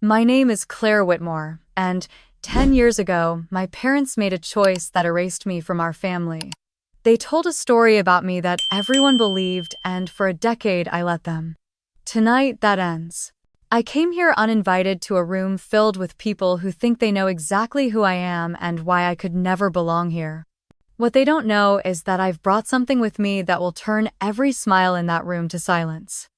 My name is Claire Whitmore, and 10 years ago, my parents made a choice that erased me from our family. They told a story about me that everyone believed, and for a decade I let them. Tonight, that ends. I came here uninvited to a room filled with people who think they know exactly who I am and why I could never belong here. What they don't know is that I've brought something with me that will turn every smile in that room to silence.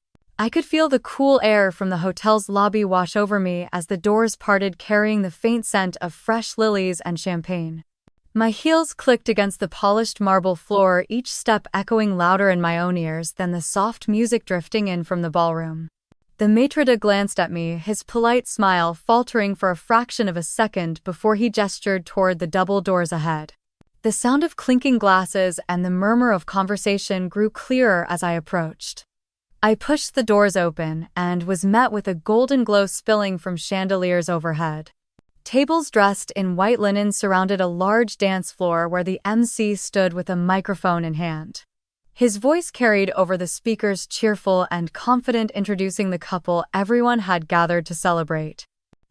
I could feel the cool air from the hotel's lobby wash over me as the doors parted, carrying the faint scent of fresh lilies and champagne. My heels clicked against the polished marble floor, each step echoing louder in my own ears than the soft music drifting in from the ballroom. The maitre d' glanced at me, his polite smile faltering for a fraction of a second before he gestured toward the double doors ahead. The sound of clinking glasses and the murmur of conversation grew clearer as I approached. I pushed the doors open and was met with a golden glow spilling from chandeliers overhead. Tables dressed in white linen surrounded a large dance floor where the MC stood with a microphone in hand. His voice carried over the speakers, cheerful and confident, introducing the couple everyone had gathered to celebrate.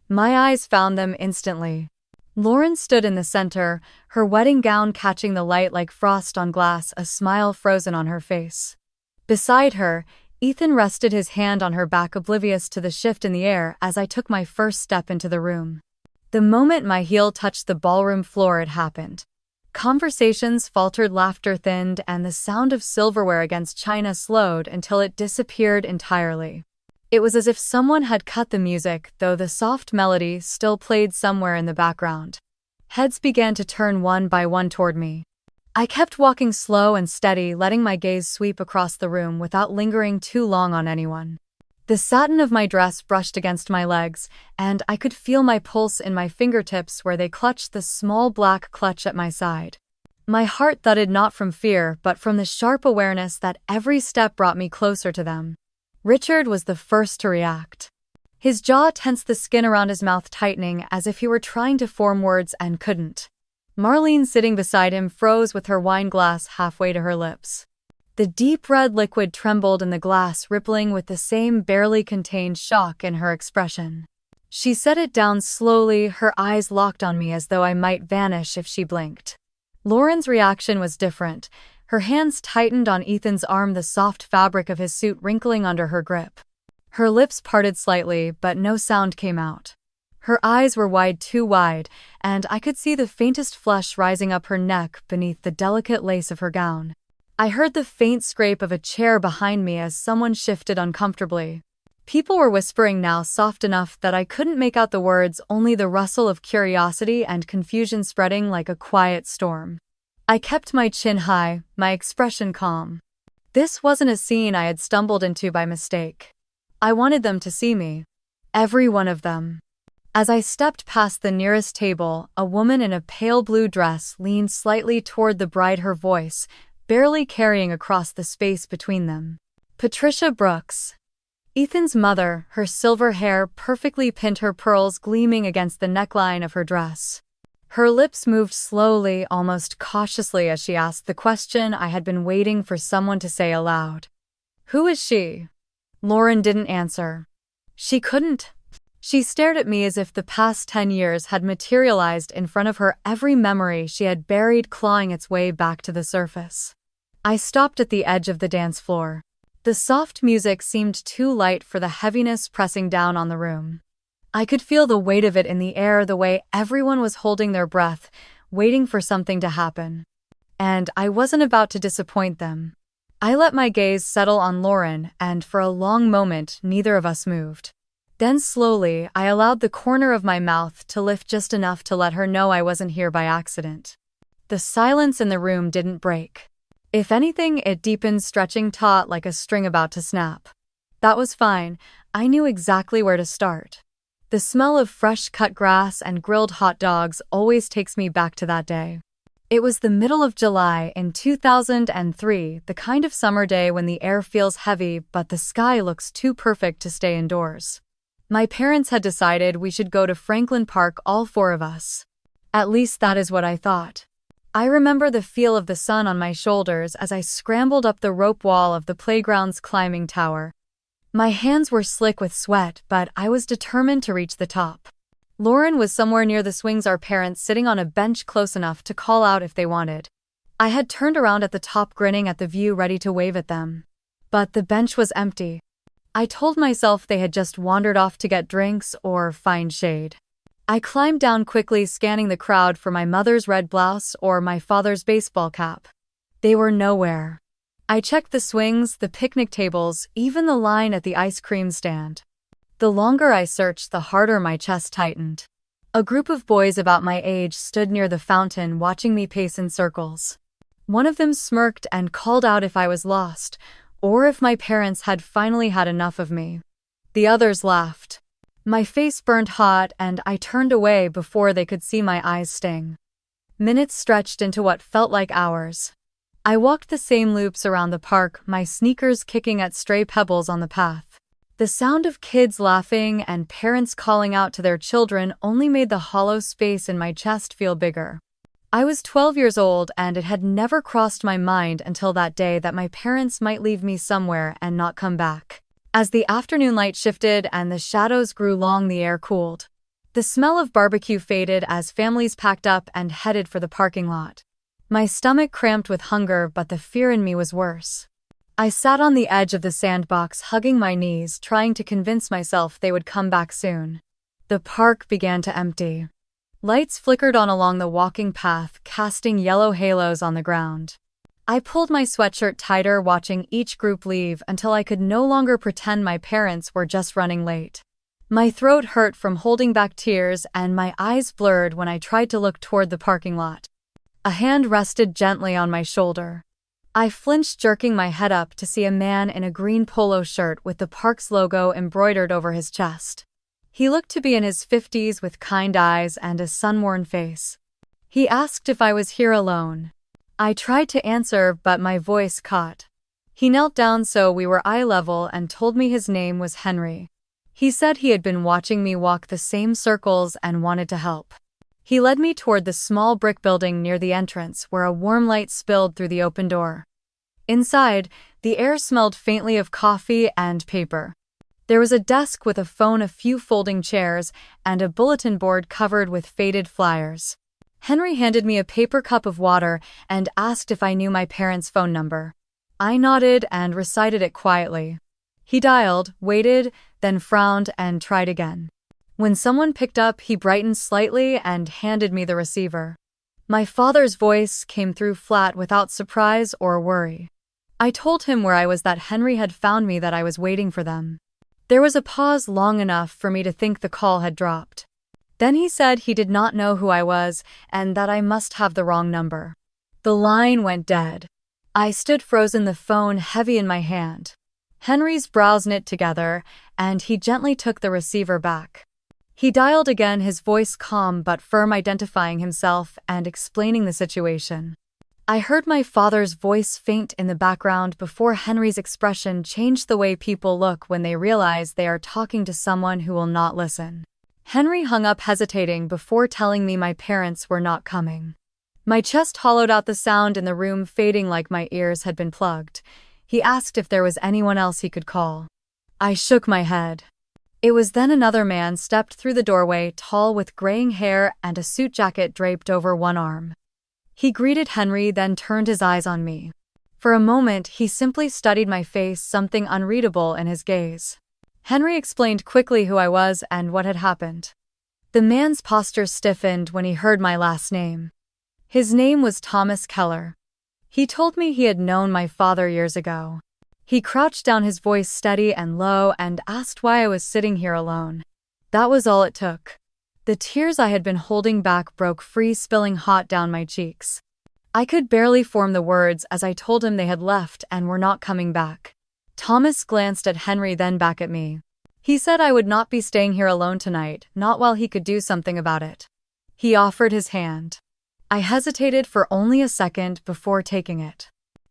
My eyes found them instantly. Lauren stood in the center, her wedding gown catching the light like frost on glass, a smile frozen on her face. Beside her, Ethan rested his hand on her back, oblivious to the shift in the air as I took my first step into the room. The moment my heel touched the ballroom floor, it happened. Conversations faltered, laughter thinned, and the sound of silverware against china slowed until it disappeared entirely. It was as if someone had cut the music, though the soft melody still played somewhere in the background. Heads began to turn one by one toward me. I kept walking slow and steady, letting my gaze sweep across the room without lingering too long on anyone. The satin of my dress brushed against my legs, and I could feel my pulse in my fingertips where they clutched the small black clutch at my side. My heart thudded, not from fear but from the sharp awareness that every step brought me closer to them. Richard was the first to react. His jaw tensed, the skin around his mouth tightening as if he were trying to form words and couldn't. Marlene, sitting beside him, froze with her wine glass halfway to her lips. The deep red liquid trembled in the glass, rippling with the same barely contained shock in her expression. She set it down slowly, her eyes locked on me as though I might vanish if she blinked. Lauren's reaction was different. Her hands tightened on Ethan's arm, the soft fabric of his suit wrinkling under her grip. Her lips parted slightly, but no sound came out. Her eyes were wide, too wide, and I could see the faintest flush rising up her neck beneath the delicate lace of her gown. I heard the faint scrape of a chair behind me as someone shifted uncomfortably. People were whispering now, soft enough that I couldn't make out the words, only the rustle of curiosity and confusion spreading like a quiet storm. I kept my chin high, my expression calm. This wasn't a scene I had stumbled into by mistake. I wanted them to see me. Every one of them. As I stepped past the nearest table, a woman in a pale blue dress leaned slightly toward the bride, her voice barely carrying across the space between them. Patricia Brooks. Ethan's mother, her silver hair perfectly pinned, her pearls gleaming against the neckline of her dress. Her lips moved slowly, almost cautiously, as she asked the question I had been waiting for someone to say aloud. "Who is she?" Lauren didn't answer. She couldn't. She stared at me as if the past 10 years had materialized in front of her, every memory she had buried clawing its way back to the surface. I stopped at the edge of the dance floor. The soft music seemed too light for the heaviness pressing down on the room. I could feel the weight of it in the air, the way everyone was holding their breath, waiting for something to happen. And I wasn't about to disappoint them. I let my gaze settle on Lauren, and for a long moment neither of us moved. Then slowly, I allowed the corner of my mouth to lift just enough to let her know I wasn't here by accident. The silence in the room didn't break. If anything, it deepened, stretching taut like a string about to snap. That was fine. I knew exactly where to start. The smell of fresh cut grass and grilled hot dogs always takes me back to that day. It was the middle of July in 2003, the kind of summer day when the air feels heavy but the sky looks too perfect to stay indoors. My parents had decided we should go to Franklin Park, all four of us. At least that is what I thought. I remember the feel of the sun on my shoulders as I scrambled up the rope wall of the playground's climbing tower. My hands were slick with sweat, but I was determined to reach the top. Lauren was somewhere near the swings, our parents sitting on a bench close enough to call out if they wanted. I had turned around at the top, grinning at the view, ready to wave at them. But the bench was empty. I told myself they had just wandered off to get drinks or find shade. I climbed down quickly, scanning the crowd for my mother's red blouse or my father's baseball cap. They were nowhere. I checked the swings, the picnic tables, even the line at the ice cream stand. The longer I searched, the harder my chest tightened. A group of boys about my age stood near the fountain, watching me pace in circles. One of them smirked and called out if I was lost, or if my parents had finally had enough of me. The others laughed. My face burned hot, and I turned away before they could see my eyes sting. Minutes stretched into what felt like hours. I walked the same loops around the park, my sneakers kicking at stray pebbles on the path. The sound of kids laughing and parents calling out to their children only made the hollow space in my chest feel bigger. I was 12 years old, and it had never crossed my mind until that day that my parents might leave me somewhere and not come back. As the afternoon light shifted and the shadows grew long, the air cooled. The smell of barbecue faded as families packed up and headed for the parking lot. My stomach cramped with hunger, but the fear in me was worse. I sat on the edge of the sandbox, hugging my knees, trying to convince myself they would come back soon. The park began to empty. Lights flickered on along the walking path, casting yellow halos on the ground. I pulled my sweatshirt tighter, watching each group leave until I could no longer pretend my parents were just running late. My throat hurt from holding back tears, and my eyes blurred when I tried to look toward the parking lot. A hand rested gently on my shoulder. I flinched, jerking my head up to see a man in a green polo shirt with the park's logo embroidered over his chest. He looked to be in his 50s with kind eyes and a sun-worn face. He asked if I was here alone. I tried to answer, but my voice caught. He knelt down so we were eye level and told me his name was Henry. He said he had been watching me walk the same circles and wanted to help. He led me toward the small brick building near the entrance, where a warm light spilled through the open door. Inside, the air smelled faintly of coffee and paper. There was a desk with a phone, a few folding chairs, and a bulletin board covered with faded flyers. Henry handed me a paper cup of water and asked if I knew my parents' phone number. I nodded and recited it quietly. He dialed, waited, then frowned and tried again. When someone picked up, he brightened slightly and handed me the receiver. My father's voice came through flat, without surprise or worry. I told him where I was, that Henry had found me, that I was waiting for them. There was a pause long enough for me to think the call had dropped. Then he said he did not know who I was and that I must have the wrong number. The line went dead. I stood frozen, the phone heavy in my hand. Henry's brows knit together, and he gently took the receiver back. He dialed again, his voice calm but firm, identifying himself and explaining the situation. I heard my father's voice faint in the background before Henry's expression changed, the way people look when they realize they are talking to someone who will not listen. Henry hung up, hesitating before telling me my parents were not coming. My chest hollowed out, the sound in the room fading like my ears had been plugged. He asked if there was anyone else he could call. I shook my head. It was then another man stepped through the doorway, tall with graying hair and a suit jacket draped over one arm. He greeted Henry, then turned his eyes on me. For a moment, he simply studied my face, something unreadable in his gaze. Henry explained quickly who I was and what had happened. The man's posture stiffened when he heard my last name. His name was Thomas Keller. He told me he had known my father years ago. He crouched down, his voice steady and low, and asked why I was sitting here alone. That was all it took. The tears I had been holding back broke free, spilling hot down my cheeks. I could barely form the words as I told him they had left and were not coming back. Thomas glanced at Henry, then back at me. He said I would not be staying here alone tonight, not while he could do something about it. He offered his hand. I hesitated for only a second before taking it.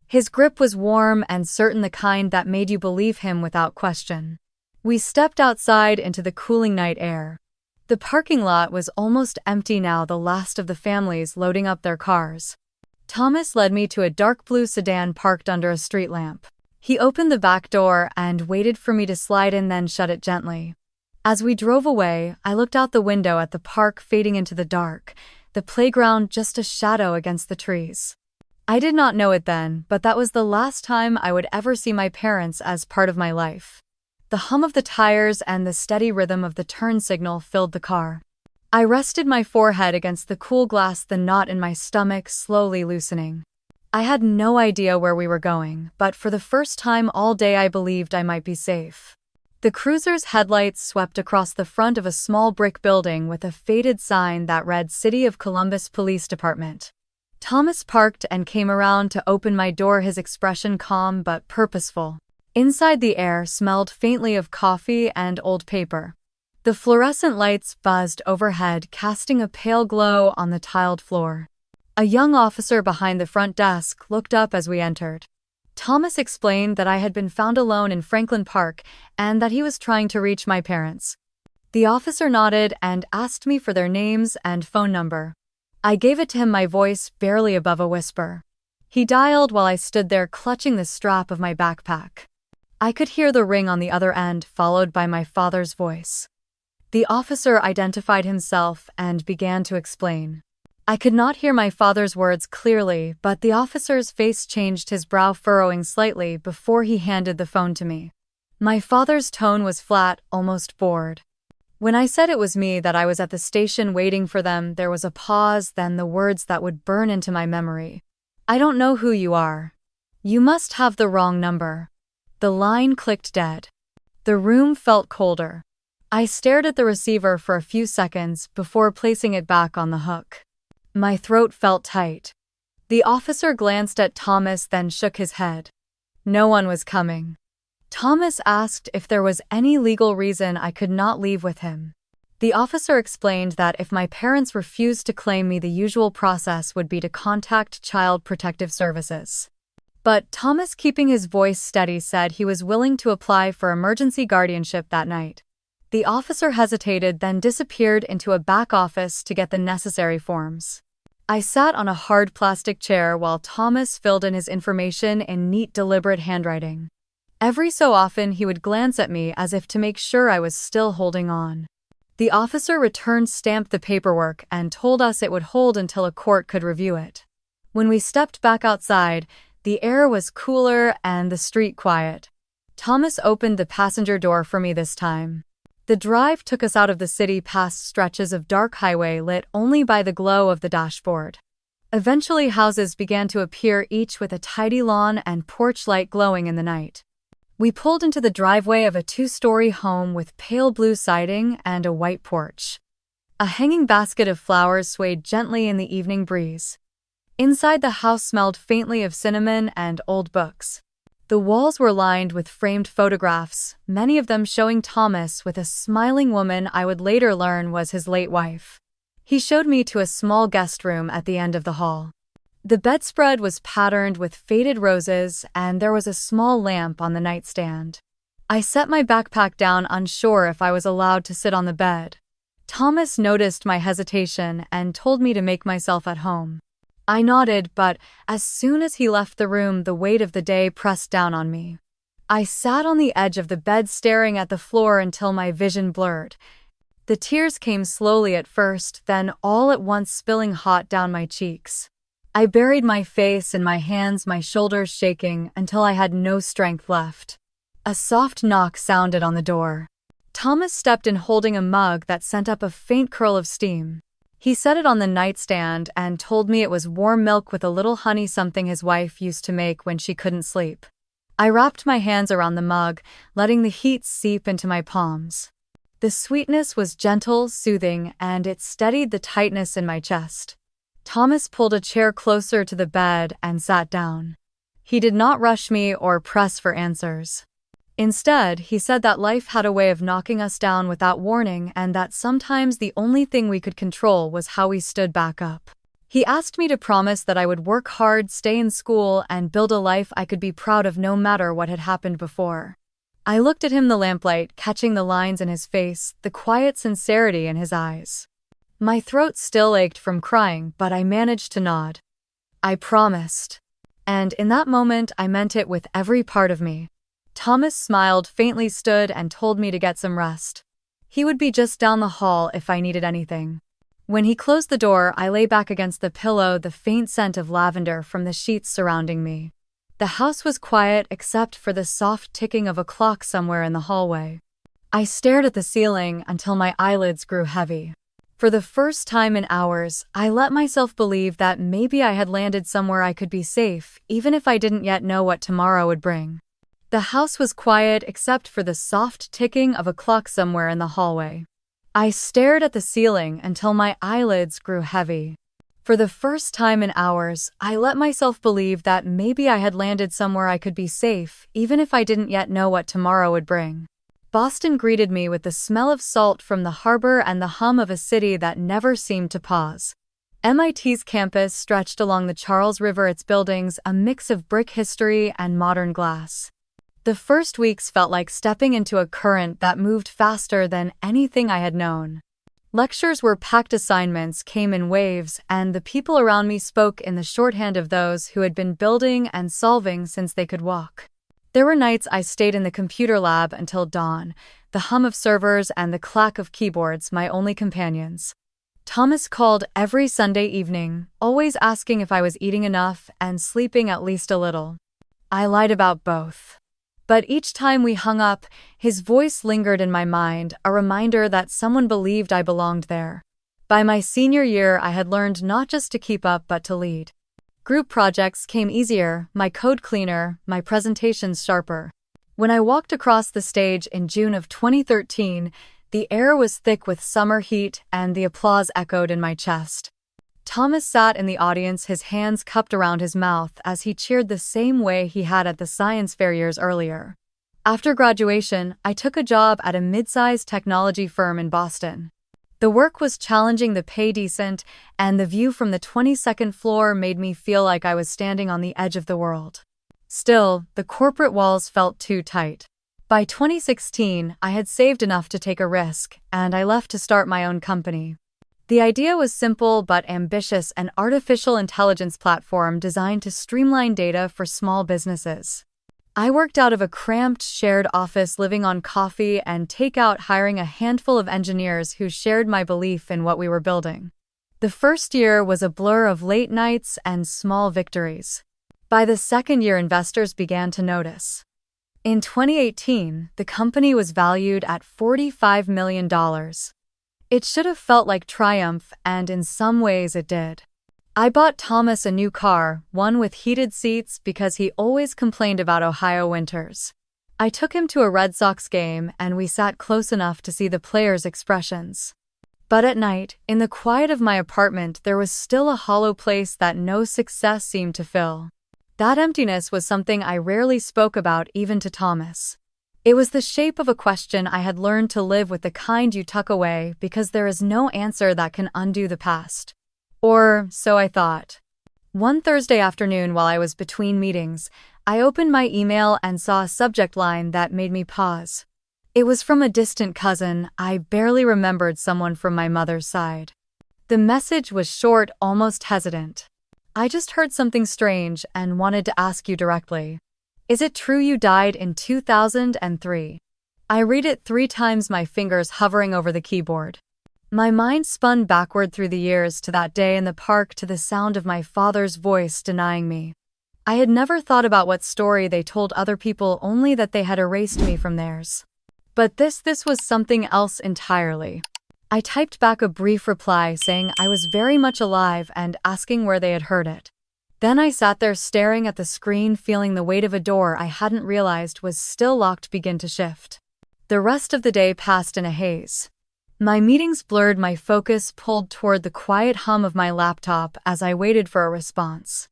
His grip was warm and certain, the kind that made you believe him without question. We stepped outside into the cooling night air. The parking lot was almost empty now, the last of the families loading up their cars. Thomas led me to a dark blue sedan parked under a street lamp. He opened the back door and waited for me to slide in, then shut it gently. As we drove away, I looked out the window at the park fading into the dark, the playground just a shadow against the trees. I did not know it then, but that was the last time I would ever see my parents as part of my life. The hum of the tires and the steady rhythm of the turn signal filled the car. I rested my forehead against the cool glass, the knot in my stomach slowly loosening. I had no idea where we were going, but for the first time all day I believed I might be safe. The cruiser's headlights swept across the front of a small brick building with a faded sign that read City of Columbus Police Department. Thomas parked and came around to open my door, his expression calm but purposeful. Inside, the air smelled faintly of coffee and old paper. The fluorescent lights buzzed overhead, casting a pale glow on the tiled floor. A young officer behind the front desk looked up as we entered. Thomas explained that I had been found alone in Franklin Park and that he was trying to reach my parents. The officer nodded and asked me for their names and phone number. I gave it to him, my voice barely above a whisper. He dialed while I stood there clutching the strap of my backpack. I could hear the ring on the other end, followed by my father's voice. The officer identified himself and began to explain. I could not hear my father's words clearly, but the officer's face changed, his brow furrowing slightly before he handed the phone to me. My father's tone was flat, almost bored. When I said it was me, that I was at the station waiting for them, there was a pause, then the words that would burn into my memory. I don't know who you are. You must have the wrong number. The line clicked dead. The room felt colder. I stared at the receiver for a few seconds before placing it back on the hook. My throat felt tight. The officer glanced at Thomas, then shook his head. No one was coming. Thomas asked if there was any legal reason I could not leave with him. The officer explained that if my parents refused to claim me, the usual process would be to contact Child Protective Services. But Thomas, keeping his voice steady, said he was willing to apply for emergency guardianship that night. The officer hesitated, then disappeared into a back office to get the necessary forms. I sat on a hard plastic chair while Thomas filled in his information in neat, deliberate handwriting. Every so often he would glance at me as if to make sure I was still holding on. The officer returned, stamped the paperwork, and told us it would hold until a court could review it. When we stepped back outside, the air was cooler and the street quiet. Thomas opened the passenger door for me this time. The drive took us out of the city past stretches of dark highway lit only by the glow of the dashboard. Eventually houses began to appear, each with a tidy lawn and porch light glowing in the night. We pulled into the driveway of a 2-story home with pale blue siding and a white porch. A hanging basket of flowers swayed gently in the evening breeze. Inside, the house smelled faintly of cinnamon and old books. The walls were lined with framed photographs, many of them showing Thomas with a smiling woman I would later learn was his late wife. He showed me to a small guest room at the end of the hall. The bedspread was patterned with faded roses, and there was a small lamp on the nightstand. I set my backpack down, unsure if I was allowed to sit on the bed. Thomas noticed my hesitation and told me to make myself at home. I nodded, but as soon as he left the room, the weight of the day pressed down on me. I sat on the edge of the bed staring at the floor until my vision blurred. The tears came slowly at first, then all at once spilling hot down my cheeks. I buried my face in my hands, my shoulders shaking until I had no strength left. A soft knock sounded on the door. Thomas stepped in, holding a mug that sent up a faint curl of steam. He set it on the nightstand and told me it was warm milk with a little honey, something his wife used to make when she couldn't sleep. I wrapped my hands around the mug, letting the heat seep into my palms. The sweetness was gentle, soothing, and it steadied the tightness in my chest. Thomas pulled a chair closer to the bed and sat down. He did not rush me or press for answers. Instead, he said that life had a way of knocking us down without warning, and that sometimes the only thing we could control was how we stood back up. He asked me to promise that I would work hard, stay in school, and build a life I could be proud of no matter what had happened before. I looked at him, the lamplight catching the lines in his face, the quiet sincerity in his eyes. My throat still ached from crying, but I managed to nod. I promised. And in that moment, I meant it with every part of me. Thomas smiled, faintly stood, and told me to get some rest. He would be just down the hall if I needed anything. When he closed the door, I lay back against the pillow, the faint scent of lavender from the sheets surrounding me. The house was quiet except for the soft ticking of a clock somewhere in the hallway. I stared at the ceiling until my eyelids grew heavy. For the first time in hours, I let myself believe that maybe I had landed somewhere I could be safe, even if I didn't yet know what tomorrow would bring. The house was quiet except for the soft ticking of a clock somewhere in the hallway. I stared at the ceiling until my eyelids grew heavy. For the first time in hours, I let myself believe that maybe I had landed somewhere I could be safe, even if I didn't yet know what tomorrow would bring. Boston greeted me with the smell of salt from the harbor and the hum of a city that never seemed to pause. MIT's campus stretched along the Charles River, its buildings a mix of brick history and modern glass. The first weeks felt like stepping into a current that moved faster than anything I had known. Lectures were packed, assignments came in waves, and the people around me spoke in the shorthand of those who had been building and solving since they could walk. There were nights I stayed in the computer lab until dawn, the hum of servers and the clack of keyboards my only companions. Thomas called every Sunday evening, always asking if I was eating enough and sleeping at least a little. I lied about both. But each time we hung up, his voice lingered in my mind, a reminder that someone believed I belonged there. By my senior year, I had learned not just to keep up but to lead. Group projects came easier, my code cleaner, my presentations sharper. When I walked across the stage in June of 2013, the air was thick with summer heat and the applause echoed in my chest. Thomas sat in the audience, his hands cupped around his mouth as he cheered the same way he had at the science fair years earlier. After graduation, I took a job at a mid-sized technology firm in Boston. The work was challenging, the pay decent, and the view from the 22nd floor made me feel like I was standing on the edge of the world. Still, the corporate walls felt too tight. By 2016, I had saved enough to take a risk, and I left to start my own company. The idea was simple but ambitious: an artificial intelligence platform designed to streamline data for small businesses. I worked out of a cramped shared office, living on coffee and takeout, hiring a handful of engineers who shared my belief in what we were building. The first year was a blur of late nights and small victories. By the second year, investors began to notice. In 2018, the company was valued at $45 million. It should have felt like triumph, and in some ways it did. I bought Thomas a new car, one with heated seats, because he always complained about Ohio winters. I took him to a Red Sox game, and we sat close enough to see the players' expressions. But at night, in the quiet of my apartment, there was still a hollow place that no success seemed to fill. That emptiness was something I rarely spoke about, even to Thomas. It was the shape of a question I had learned to live with, the kind you tuck away because there is no answer that can undo the past. Or so I thought. One Thursday afternoon, while I was between meetings, I opened my email and saw a subject line that made me pause. It was from a distant cousin. I barely remembered someone from my mother's side. The message was short, almost hesitant. "I just heard something strange and wanted to ask you directly. Is it true you died in 2003? I read it 3 times, my fingers hovering over the keyboard. My mind spun backward through the years, to that day in the park, to the sound of my father's voice denying me. I had never thought about what story they told other people, only that they had erased me from theirs. But this was something else entirely. I typed back a brief reply saying I was very much alive and asking where they had heard it. Then I sat there staring at the screen, feeling the weight of a door I hadn't realized was still locked begin to shift. The rest of the day passed in a haze. My meetings blurred, my focus pulled toward the quiet hum of my laptop as I waited for a response.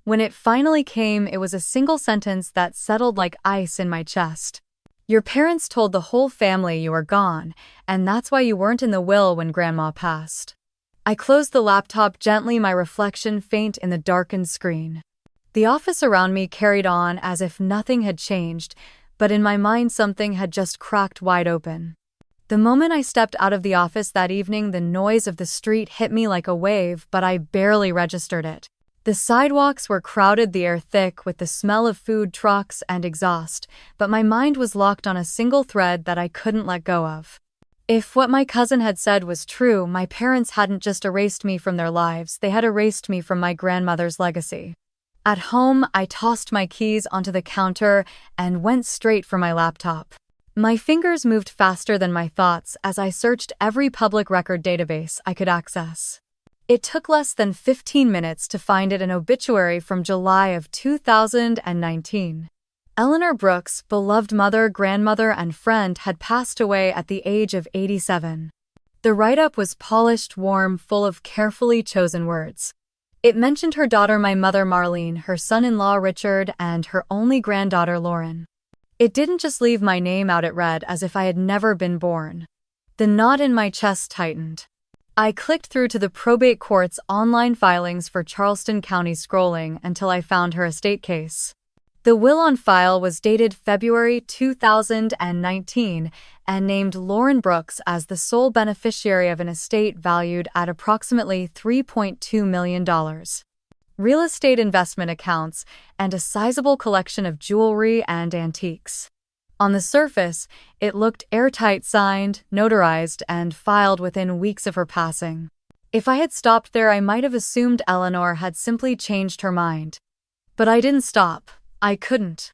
When it finally came, it was a single sentence that settled like ice in my chest. "Your parents told the whole family you were gone, and that's why you weren't in the will when Grandma passed." I closed the laptop gently, my reflection faint in the darkened screen. The office around me carried on as if nothing had changed, but in my mind something had just cracked wide open. The moment I stepped out of the office that evening, the noise of the street hit me like a wave, but I barely registered it. The sidewalks were crowded, the air thick with the smell of food trucks and exhaust, but my mind was locked on a single thread that I couldn't let go of. If what my cousin had said was true, my parents hadn't just erased me from their lives, they had erased me from my grandmother's legacy. At home, I tossed my keys onto the counter and went straight for my laptop. My fingers moved faster than my thoughts as I searched every public record database I could access. It took less than 15 minutes to find an obituary from July of 2019. Eleanor Brooks' beloved mother, grandmother, and friend had passed away at the age of 87. The write-up was polished, warm, full of carefully chosen words. It mentioned her daughter, my mother Marlene, her son-in-law Richard, and her only granddaughter Lauren. It didn't just leave my name out, it read as if I had never been born. The knot in my chest tightened. I clicked through to the probate court's online filings for Charleston County, scrolling until I found her estate case. The will on file was dated February 2019 and named Lauren Brooks as the sole beneficiary of an estate valued at approximately $3.2 million. Real estate investment accounts, and a sizable collection of jewelry and antiques. On the surface, it looked airtight, signed, notarized, and filed within weeks of her passing. If I had stopped there, I might have assumed Eleanor had simply changed her mind. But I didn't stop. I couldn't.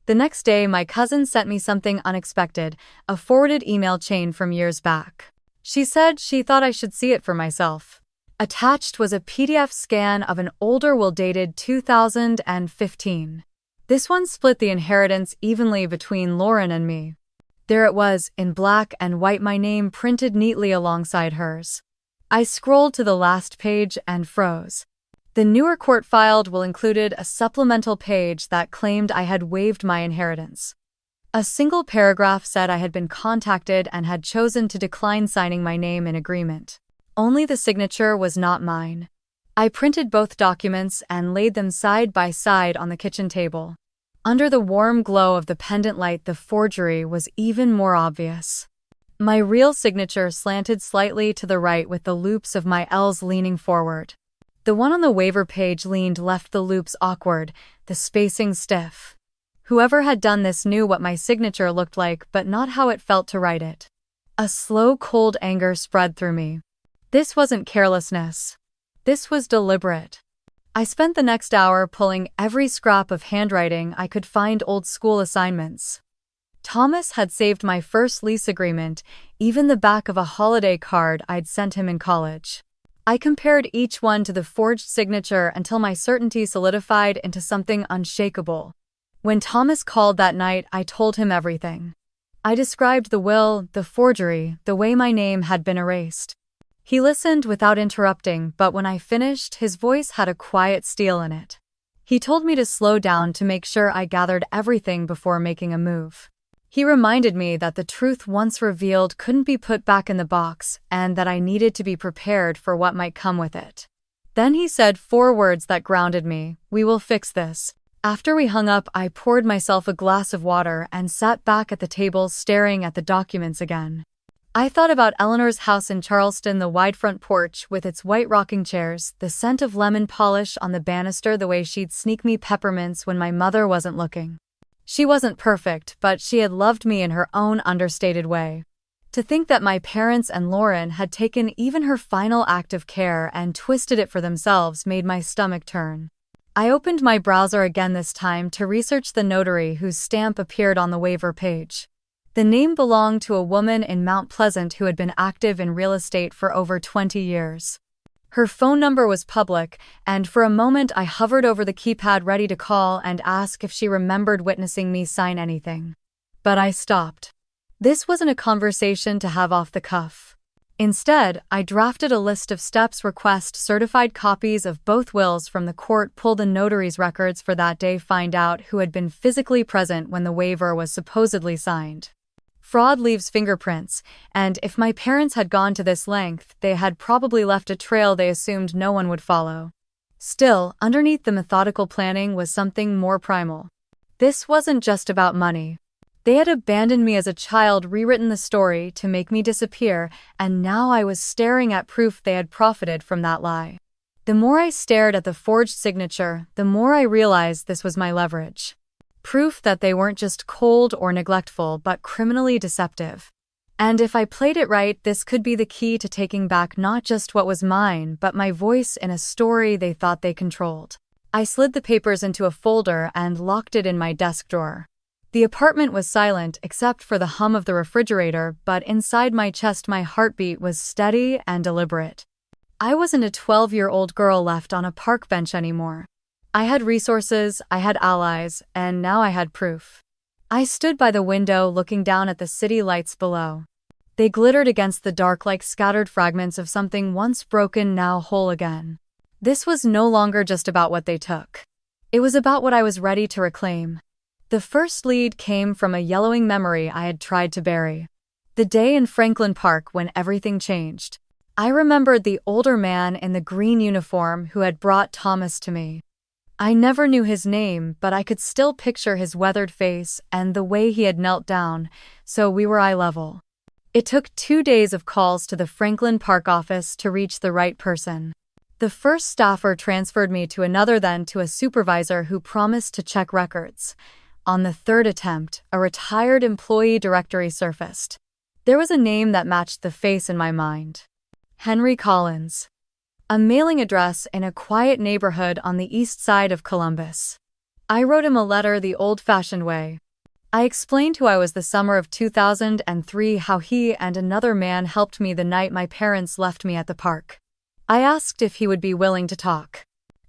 The next day, my cousin sent me something unexpected, a forwarded email chain from years back. She said she thought I should see it for myself. Attached was a PDF scan of an older will dated 2015. This one split the inheritance evenly between Lauren and me. There it was, in black and white, my name printed neatly alongside hers. I scrolled to the last page and froze. The newer court filed will included a supplemental page that claimed I had waived my inheritance. A single paragraph said I had been contacted and had chosen to decline signing my name in agreement. Only the signature was not mine. I printed both documents and laid them side by side on the kitchen table. Under the warm glow of the pendant light, the forgery was even more obvious. My real signature slanted slightly to the right with the loops of my L's leaning forward. The one on the waiver page leaned left, the loops awkward, the spacing stiff. Whoever had done this knew what my signature looked like, but not how it felt to write it. A slow, cold anger spread through me. This wasn't carelessness. This was deliberate. I spent the next hour pulling every scrap of handwriting I could find, old school assignments. Thomas had saved my first lease agreement, even the back of a holiday card I'd sent him in college. I compared each one to the forged signature until my certainty solidified into something unshakable. When Thomas called that night, I told him everything. I described the will, the forgery, the way my name had been erased. He listened without interrupting, but when I finished, his voice had a quiet steel in it. He told me to slow down, to make sure I gathered everything before making a move. He reminded me that the truth once revealed couldn't be put back in the box, and that I needed to be prepared for what might come with it. Then he said 4 words that grounded me: "We will fix this." After we hung up, I poured myself a glass of water and sat back at the table, staring at the documents again. I thought about Eleanor's house in Charleston, the wide front porch with its white rocking chairs, the scent of lemon polish on the banister, the way she'd sneak me peppermints when my mother wasn't looking. She wasn't perfect, but she had loved me in her own understated way. To think that my parents and Lauren had taken even her final act of care and twisted it for themselves made my stomach turn. I opened my browser again, this time to research the notary whose stamp appeared on the waiver page. The name belonged to a woman in Mount Pleasant who had been active in real estate for over 20 years. Her phone number was public, and for a moment I hovered over the keypad, ready to call and ask if she remembered witnessing me sign anything. But I stopped. This wasn't a conversation to have off the cuff. Instead, I drafted a list of steps: request certified copies of both wills from the court, pull the notary's records for that day, find out who had been physically present when the waiver was supposedly signed. Fraud leaves fingerprints, and if my parents had gone to this length, they had probably left a trail they assumed no one would follow. Still, underneath the methodical planning was something more primal. This wasn't just about money. They had abandoned me as a child, rewritten the story to make me disappear, and now I was staring at proof they had profited from that lie. The more I stared at the forged signature, the more I realized this was my leverage. Proof that they weren't just cold or neglectful but criminally deceptive. And if I played it right, this could be the key to taking back not just what was mine, but my voice in a story they thought they controlled. I slid the papers into a folder and locked it in my desk drawer. The apartment was silent except for the hum of the refrigerator, but inside my chest my heartbeat was steady and deliberate. I wasn't a 12-year-old girl left on a park bench anymore. I had resources, I had allies, and now I had proof. I stood by the window looking down at the city lights below. They glittered against the dark like scattered fragments of something once broken, now whole again. This was no longer just about what they took. It was about what I was ready to reclaim. The first lead came from a yellowing memory I had tried to bury. The day in Franklin Park when everything changed. I remembered the older man in the green uniform who had brought Thomas to me. I never knew his name, but I could still picture his weathered face and the way he had knelt down, so we were eye level. It took 2 days of calls to the Franklin Park office to reach the right person. The first staffer transferred me to another, then to a supervisor who promised to check records. On the third attempt, a retired employee directory surfaced. There was a name that matched the face in my mind. Henry Collins. A mailing address in a quiet neighborhood on the east side of Columbus. I wrote him a letter the old-fashioned way. I explained who I was the summer of 2003, how he and another man helped me the night my parents left me at the park. I asked if he would be willing to talk.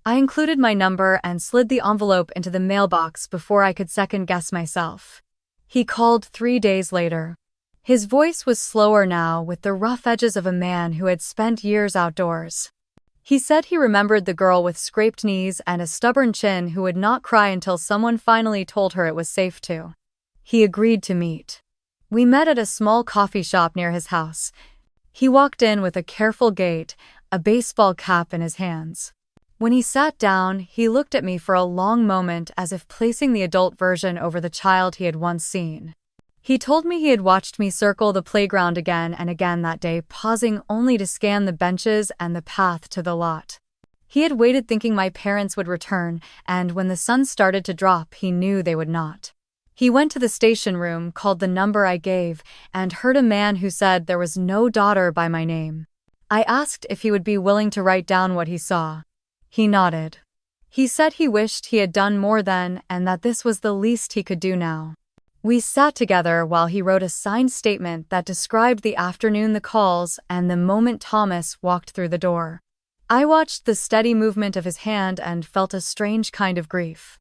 I included my number and slid the envelope into the mailbox before I could second-guess myself. He called 3 days later. His voice was slower now, with the rough edges of a man who had spent years outdoors. He said he remembered the girl with scraped knees and a stubborn chin who would not cry until someone finally told her it was safe to. He agreed to meet. We met at a small coffee shop near his house. He walked in with a careful gait, a baseball cap in his hands. When he sat down, he looked at me for a long moment as if placing the adult version over the child he had once seen. He told me he had watched me circle the playground again and again that day, pausing only to scan the benches and the path to the lot. He had waited thinking my parents would return, and when the sun started to drop, he knew they would not. He went to the station room, called the number I gave, and heard a man who said there was no daughter by my name. I asked if he would be willing to write down what he saw. He nodded. He said he wished he had done more then and that this was the least he could do now. We sat together while he wrote a signed statement that described the afternoon, the calls, and the moment Thomas walked through the door. I watched the steady movement of his hand and felt a strange kind of grief.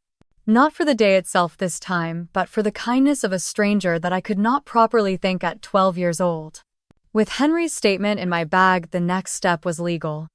Not for the day itself this time, but for the kindness of a stranger that I could not properly thank at 12 years old. With Henry's statement in my bag, the next step was legal.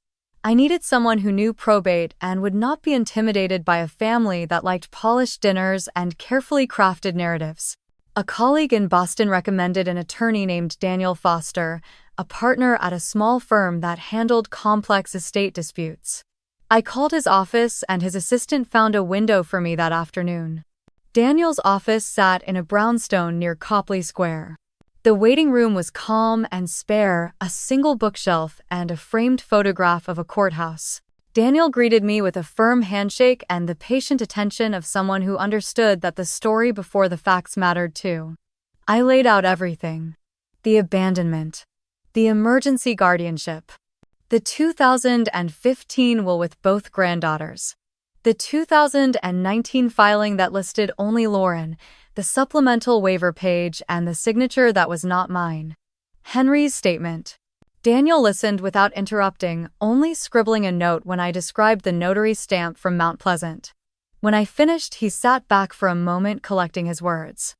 I needed someone who knew probate and would not be intimidated by a family that liked polished dinners and carefully crafted narratives. A colleague in Boston recommended an attorney named Daniel Foster, a partner at a small firm that handled complex estate disputes. I called his office and his assistant found a window for me that afternoon. Daniel's office sat in a brownstone near Copley Square. The waiting room was calm and spare, a single bookshelf and a framed photograph of a courthouse. Daniel greeted me with a firm handshake and the patient attention of someone who understood that the story before the facts mattered too. I laid out everything. The abandonment. The emergency guardianship. The 2015 will with both granddaughters. The 2019 filing that listed only Lauren, the supplemental waiver page, and the signature that was not mine. Henry's statement. Daniel listened without interrupting, only scribbling a note when I described the notary stamp from Mount Pleasant. When I finished, he sat back for a moment collecting his words.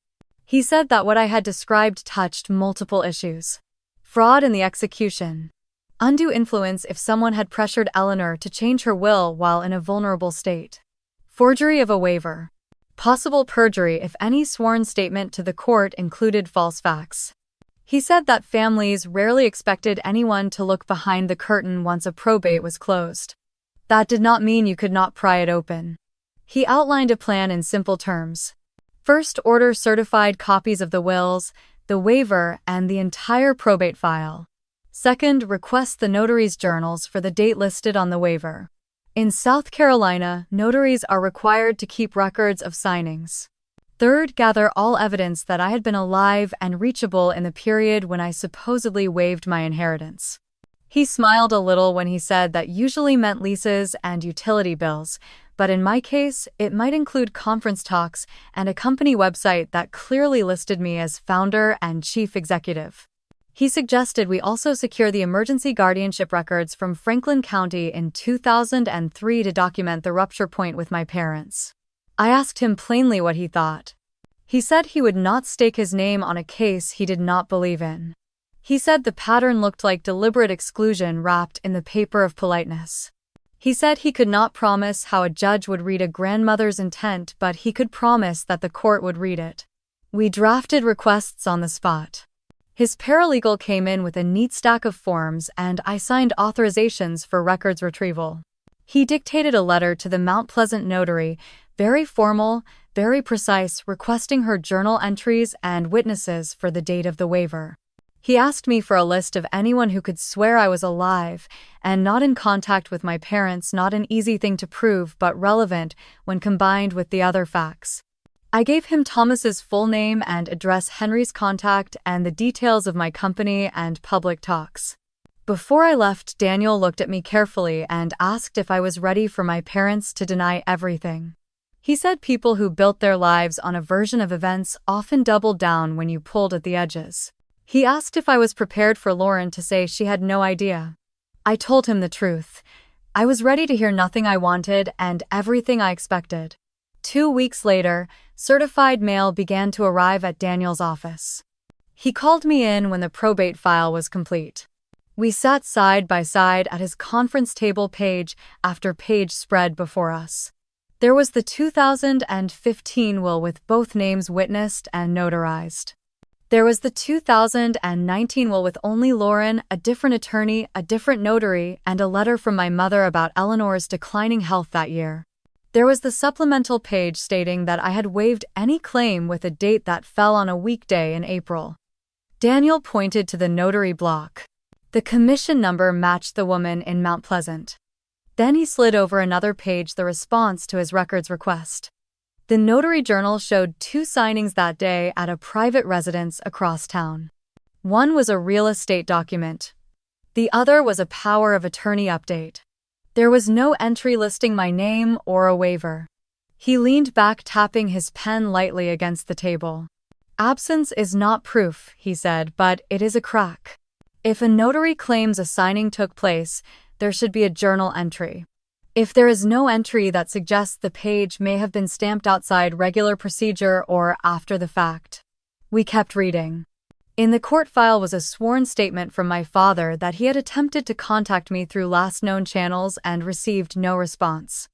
He said that what I had described touched multiple issues. Fraud in the execution. Undue influence if someone had pressured Eleanor to change her will while in a vulnerable state. Forgery of a waiver. Possible perjury if any sworn statement to the court included false facts. He said that families rarely expected anyone to look behind the curtain once a probate was closed. That did not mean you could not pry it open. He outlined a plan in simple terms. First, order certified copies of the wills, the waiver, and the entire probate file. Second, request the notary's journals for the date listed on the waiver. In South Carolina, notaries are required to keep records of signings. Third, gather all evidence that I had been alive and reachable in the period when I supposedly waived my inheritance. He smiled a little when he said that usually meant leases and utility bills, but in my case, it might include conference talks and a company website that clearly listed me as founder and chief executive. He suggested we also secure the emergency guardianship records from Franklin County in 2003 to document the rupture point with my parents. I asked him plainly what he thought. He said he would not stake his name on a case he did not believe in. He said the pattern looked like deliberate exclusion wrapped in the paper of politeness. He said he could not promise how a judge would read a grandmother's intent, but he could promise that the court would read it. We drafted requests on the spot. His paralegal came in with a neat stack of forms, and I signed authorizations for records retrieval. He dictated a letter to the Mount Pleasant notary, very formal, very precise, requesting her journal entries and witnesses for the date of the waiver. He asked me for a list of anyone who could swear I was alive and not in contact with my parents, not an easy thing to prove but relevant when combined with the other facts. I gave him Thomas's full name and address, Henry's contact, and the details of my company and public talks. Before I left, Daniel looked at me carefully and asked if I was ready for my parents to deny everything. He said people who built their lives on a version of events often doubled down when you pulled at the edges. He asked if I was prepared for Lauren to say she had no idea. I told him the truth. I was ready to hear nothing I wanted and everything I expected. 2 weeks later, certified mail began to arrive at Daniel's office. He called me in when the probate file was complete. We sat side by side at his conference table, page after page spread before us. There was the 2015 will with both names witnessed and notarized. There was the 2019 will with only Lauren, a different attorney, a different notary, and a letter from my mother about Eleanor's declining health that year. There was the supplemental page stating that I had waived any claim with a date that fell on a weekday in April. Daniel pointed to the notary block. The commission number matched the woman in Mount Pleasant. Then he slid over another page the response to his records request. The notary journal showed 2 signings that day at a private residence across town. One was a real estate document. The other was a power of attorney update. There was no entry listing my name or a waiver. He leaned back, tapping his pen lightly against the table. Absence is not proof, he said, but it is a crack. If a notary claims a signing took place, there should be a journal entry. If there is no entry that suggests the page may have been stamped outside regular procedure or after the fact. We kept reading. In the court file was a sworn statement from my father that he had attempted to contact me through last known channels and received no response.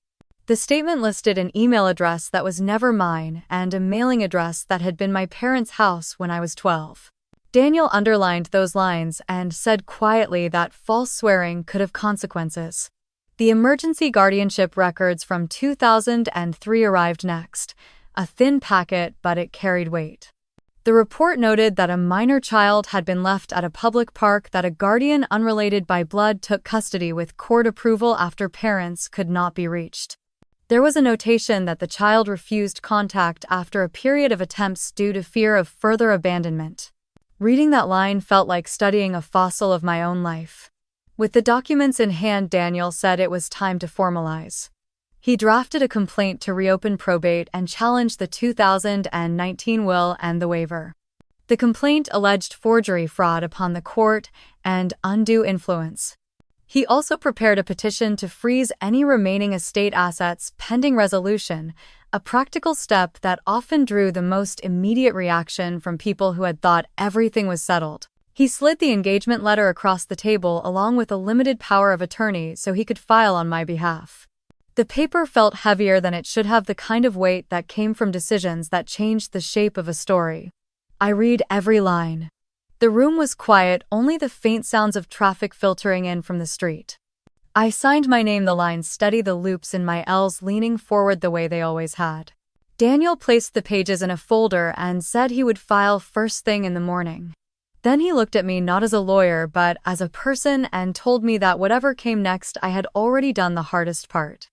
The statement listed an email address that was never mine and a mailing address that had been my parents' house when I was 12. Daniel underlined those lines and said quietly that false swearing could have consequences. The emergency guardianship records from 2003 arrived next, a thin packet, but it carried weight. The report noted that a minor child had been left at a public park that a guardian unrelated by blood took custody with court approval after parents could not be reached. There was a notation that the child refused contact after a period of attempts due to fear of further abandonment. Reading that line felt like studying a fossil of my own life. With the documents in hand, Daniel said it was time to formalize. He drafted a complaint to reopen probate and challenged the 2019 will and the waiver. The complaint alleged forgery, fraud upon the court, and undue influence. He also prepared a petition to freeze any remaining estate assets pending resolution, a practical step that often drew the most immediate reaction from people who had thought everything was settled. He slid the engagement letter across the table along with a limited power of attorney so he could file on my behalf. The paper felt heavier than it should have, the kind of weight that came from decisions that changed the shape of a story. I read every line. The room was quiet, only the faint sounds of traffic filtering in from the street. I signed my name, the lines steady, the loops in my L's leaning forward the way they always had. Daniel placed the pages in a folder and said he would file first thing in the morning. Then he looked at me not as a lawyer but as a person and told me that whatever came next, I had already done the hardest part.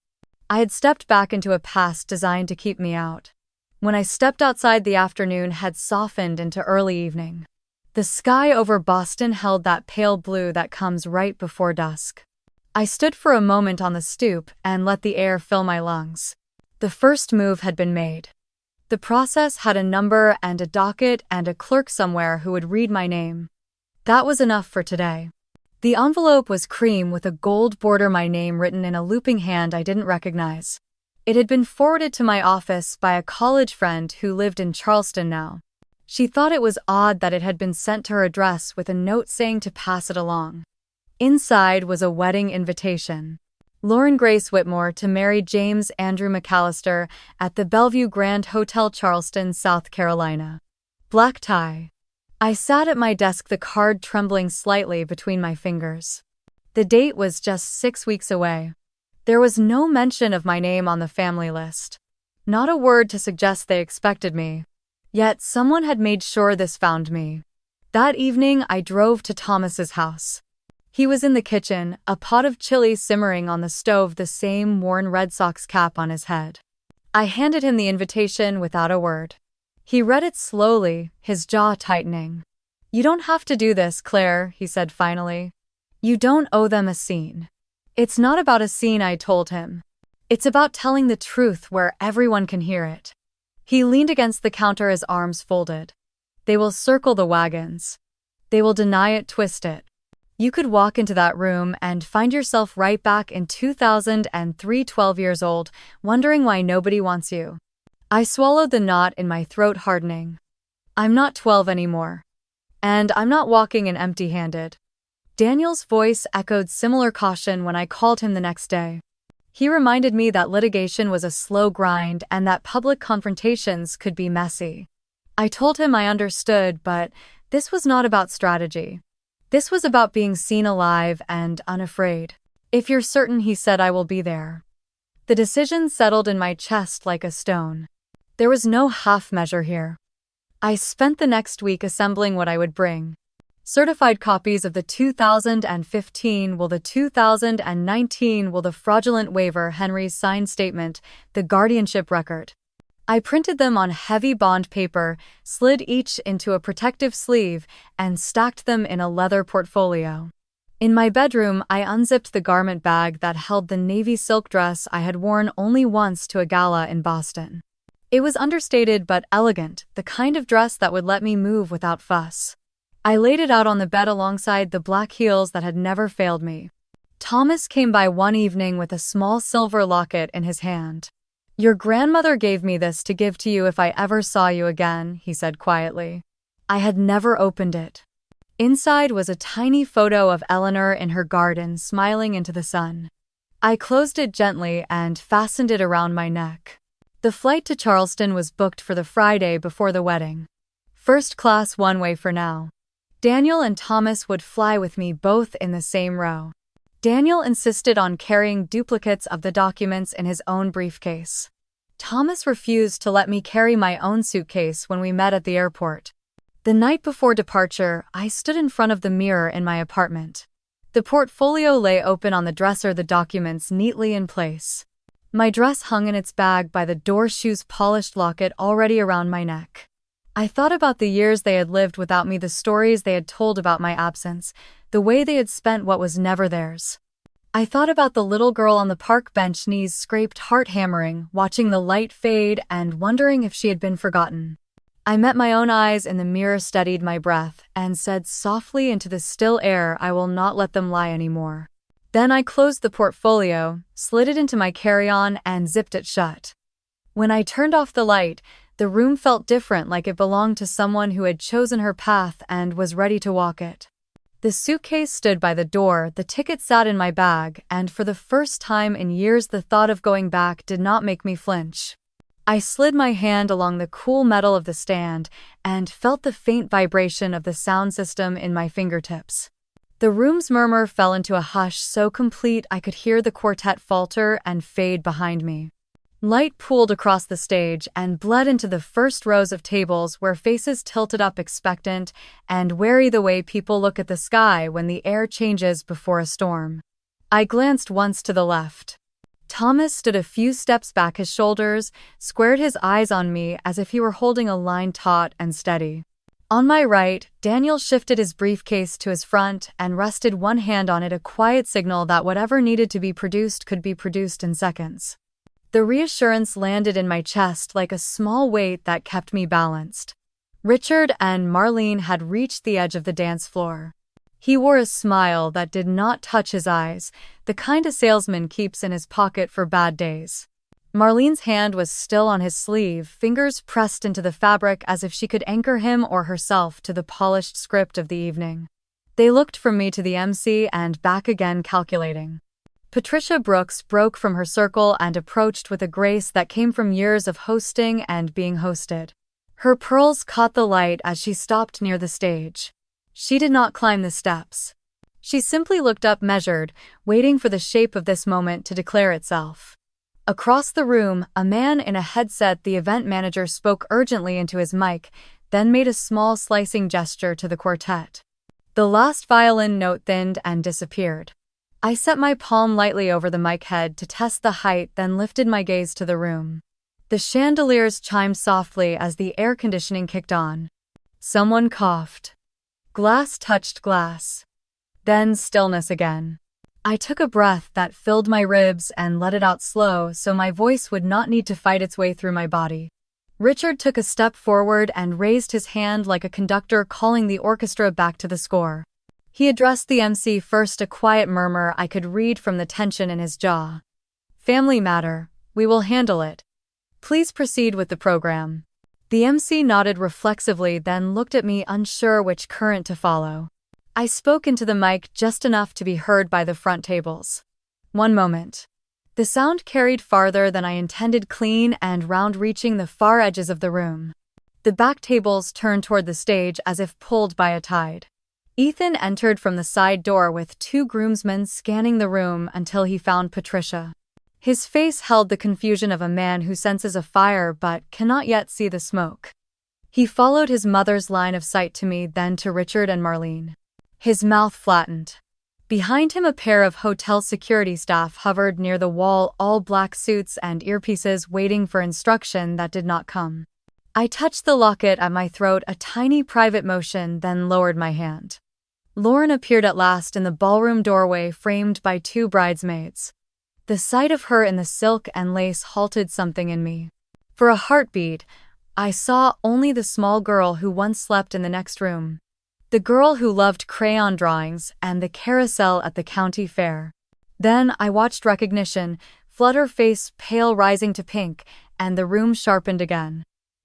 I had stepped back into a past designed to keep me out. When I stepped outside, the afternoon had softened into early evening. The sky over Boston held that pale blue that comes right before dusk. I stood for a moment on the stoop and let the air fill my lungs. The first move had been made. The process had a number and a docket and a clerk somewhere who would read my name. That was enough for today. The envelope was cream with a gold border, my name written in a looping hand I didn't recognize. It had been forwarded to my office by a college friend who lived in Charleston now. She thought it was odd that it had been sent to her address with a note saying to pass it along. Inside was a wedding invitation. Lauren Grace Whitmore to marry James Andrew McAllister at the Bellevue Grand Hotel, Charleston, South Carolina. Black tie. I sat at my desk, the card trembling slightly between my fingers. The date was just 6 weeks away. There was no mention of my name on the family list. Not a word to suggest they expected me. Yet someone had made sure this found me. That evening, I drove to Thomas's house. He was in the kitchen, a pot of chili simmering on the stove, the same worn Red Sox cap on his head. I handed him the invitation without a word. He read it slowly, his jaw tightening. "You don't have to do this, Claire," he said finally. "You don't owe them a scene." "It's not about a scene," I told him. "It's about telling the truth where everyone can hear it." He leaned against the counter, his arms folded. "They will circle the wagons. They will deny it, twist it. You could walk into that room and find yourself right back in 2003, 12 years old, wondering why nobody wants you." I swallowed, the knot in my throat hardening. I'm not 12 anymore. And I'm not walking in empty-handed. Daniel's voice echoed similar caution when I called him the next day. He reminded me that litigation was a slow grind and that public confrontations could be messy. I told him I understood, but this was not about strategy. This was about being seen alive and unafraid. "If you're certain," he said, "I will be there." The decision settled in my chest like a stone. There was no half measure here. I spent the next week assembling what I would bring. Certified copies of the 2015 will, the 2019 will, the fraudulent waiver, Henry's signed statement, the guardianship record. I printed them on heavy bond paper, slid each into a protective sleeve, and stacked them in a leather portfolio. In my bedroom, I unzipped the garment bag that held the navy silk dress I had worn only once to a gala in Boston. It was understated but elegant, the kind of dress that would let me move without fuss. I laid it out on the bed alongside the black heels that had never failed me. Thomas came by one evening with a small silver locket in his hand. "Your grandmother gave me this to give to you if I ever saw you again," he said quietly. I had never opened it. Inside was a tiny photo of Eleanor in her garden, smiling into the sun. I closed it gently and fastened it around my neck. The flight to Charleston was booked for the Friday before the wedding. First class, one way for now. Daniel and Thomas would fly with me, both in the same row. Daniel insisted on carrying duplicates of the documents in his own briefcase. Thomas refused to let me carry my own suitcase when we met at the airport. The night before departure, I stood in front of the mirror in my apartment. The portfolio lay open on the dresser, the documents neatly in place. My dress hung in its bag by the door, shoes polished, locket already around my neck. I thought about the years they had lived without me, the stories they had told about my absence, the way they had spent what was never theirs. I thought about the little girl on the park bench, knees scraped, heart hammering, watching the light fade and wondering if she had been forgotten. I met my own eyes in the mirror, steadied my breath, and said softly into the still air, "I will not let them lie anymore." Then I closed the portfolio, slid it into my carry-on, and zipped it shut. When I turned off the light, the room felt different, like it belonged to someone who had chosen her path and was ready to walk it. The suitcase stood by the door, the ticket sat in my bag, and for the first time in years the thought of going back did not make me flinch. I slid my hand along the cool metal of the stand and felt the faint vibration of the sound system in my fingertips. The room's murmur fell into a hush so complete I could hear the quartet falter and fade behind me. Light pooled across the stage and bled into the first rows of tables where faces tilted up expectant and wary the way people look at the sky when the air changes before a storm. I glanced once to the left. Thomas stood a few steps back, his shoulders squared, his eyes on me as if he were holding a line taut and steady. On my right, Daniel shifted his briefcase to his front and rested one hand on it, a quiet signal that whatever needed to be produced could be produced in seconds. The reassurance landed in my chest like a small weight that kept me balanced. Richard and Marlene had reached the edge of the dance floor. He wore a smile that did not touch his eyes, the kind a salesman keeps in his pocket for bad days. Marlene's hand was still on his sleeve, fingers pressed into the fabric as if she could anchor him or herself to the polished script of the evening. They looked from me to the MC and back again, calculating. Patricia Brooks broke from her circle and approached with a grace that came from years of hosting and being hosted. Her pearls caught the light as she stopped near the stage. She did not climb the steps. She simply looked up, measured, waiting for the shape of this moment to declare itself. Across the room, a man in a headset, the event manager, spoke urgently into his mic, then made a small slicing gesture to the quartet. The last violin note thinned and disappeared. I set my palm lightly over the mic head to test the height, then lifted my gaze to the room. The chandeliers chimed softly as the air conditioning kicked on. Someone coughed. Glass touched glass. Then stillness again. I took a breath that filled my ribs and let it out slow so my voice would not need to fight its way through my body. Richard took a step forward and raised his hand like a conductor calling the orchestra back to the score. He addressed the MC first, a quiet murmur I could read from the tension in his jaw. "Family matter, we will handle it. Please proceed with the program." The MC nodded reflexively, then looked at me, unsure which current to follow. I spoke into the mic just enough to be heard by the front tables. "One moment." The sound carried farther than I intended, clean and round, reaching the far edges of the room. The back tables turned toward the stage as if pulled by a tide. Ethan entered from the side door with two groomsmen, scanning the room until he found Patricia. His face held the confusion of a man who senses a fire but cannot yet see the smoke. He followed his mother's line of sight to me, then to Richard and Marlene. His mouth flattened. Behind him, a pair of hotel security staff hovered near the wall, all black suits and earpieces, waiting for instruction that did not come. I touched the locket at my throat, a tiny private motion, then lowered my hand. Lauren appeared at last in the ballroom doorway, framed by two bridesmaids. The sight of her in the silk and lace halted something in me. For a heartbeat, I saw only the small girl who once slept in the next room. The girl who loved crayon drawings and the carousel at the county fair. Then I watched recognition flood her face, pale rising to pink, and the room sharpened again.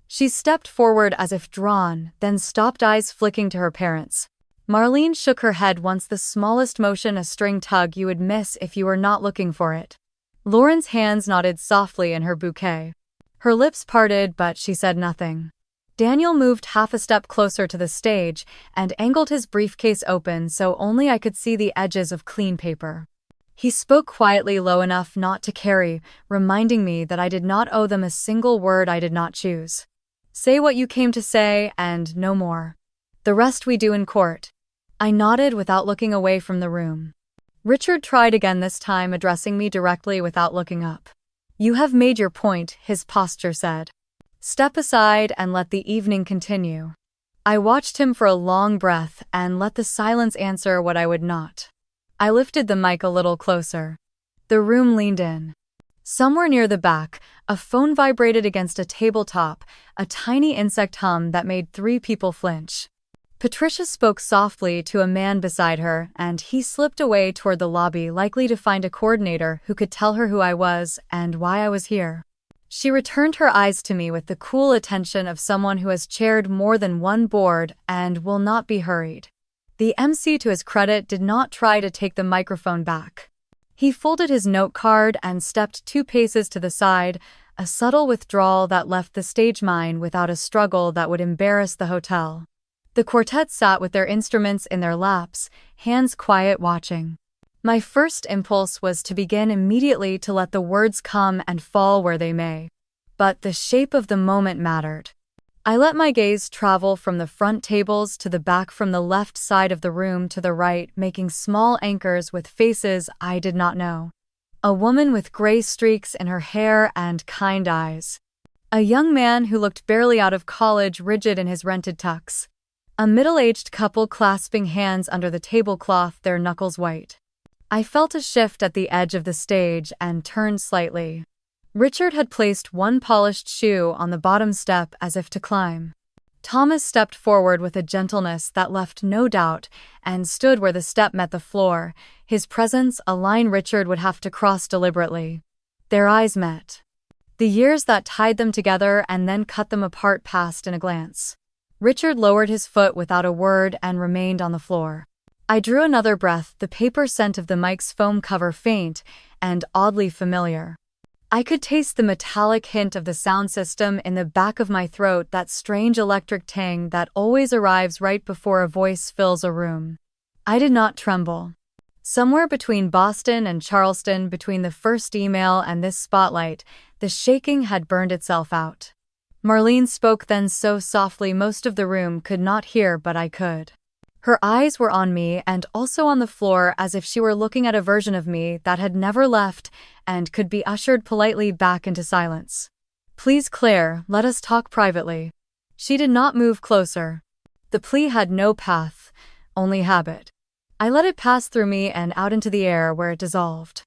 She stepped forward as if drawn, then stopped, eyes flicking to her parents. Marlene shook her head once, the smallest motion a string tug you would miss if you were not looking for it. Lauren's hands nodded softly in her bouquet. Her lips parted, but she said nothing. Daniel moved half a step closer to the stage and angled his briefcase open so only I could see the edges of clean paper. He spoke quietly, low enough not to carry, reminding me that I did not owe them a single word I did not choose. "Say what you came to say, and no more. The rest we do in court." I nodded without looking away from the room. Richard tried again, this time addressing me directly without looking up. "You have made your point," his posture said. "Step aside and let the evening continue." I watched him for a long breath and let the silence answer what I would not. I lifted the mic a little closer. The room leaned in. Somewhere near the back, a phone vibrated against a tabletop, a tiny insect hum that made 3 people flinch. Patricia spoke softly to a man beside her, and he slipped away toward the lobby, likely to find a coordinator who could tell her who I was and why I was here. She returned her eyes to me with the cool attention of someone who has chaired more than one board and will not be hurried. The MC, to his credit, did not try to take the microphone back. He folded his note card and stepped 2 paces to the side, a subtle withdrawal that left the stage mine without a struggle that would embarrass the hotel. The quartet sat with their instruments in their laps, hands quiet, watching. My first impulse was to begin immediately to let the words come and fall where they may. But the shape of the moment mattered. I let my gaze travel from the front tables to the back, from the left side of the room to the right, making small anchors with faces I did not know. A woman with gray streaks in her hair and kind eyes. A young man who looked barely out of college, rigid in his rented tux. A middle-aged couple clasping hands under the tablecloth, their knuckles white. I felt a shift at the edge of the stage and turned slightly. Richard had placed one polished shoe on the bottom step as if to climb. Thomas stepped forward with a gentleness that left no doubt and stood where the step met the floor, his presence a line Richard would have to cross deliberately. Their eyes met. The years that tied them together and then cut them apart passed in a glance. Richard lowered his foot without a word and remained on the floor. I drew another breath, the paper scent of the mic's foam cover faint and oddly familiar. I could taste the metallic hint of the sound system in the back of my throat, that strange electric tang that always arrives right before a voice fills a room. I did not tremble. Somewhere between Boston and Charleston, between the first email and this spotlight, the shaking had burned itself out. Marlene spoke then so softly most of the room could not hear, but I could. Her eyes were on me and also on the floor, as if she were looking at a version of me that had never left and could be ushered politely back into silence. "Please, Claire, let us talk privately." She did not move closer. The plea had no path, only habit. I let it pass through me and out into the air where it dissolved.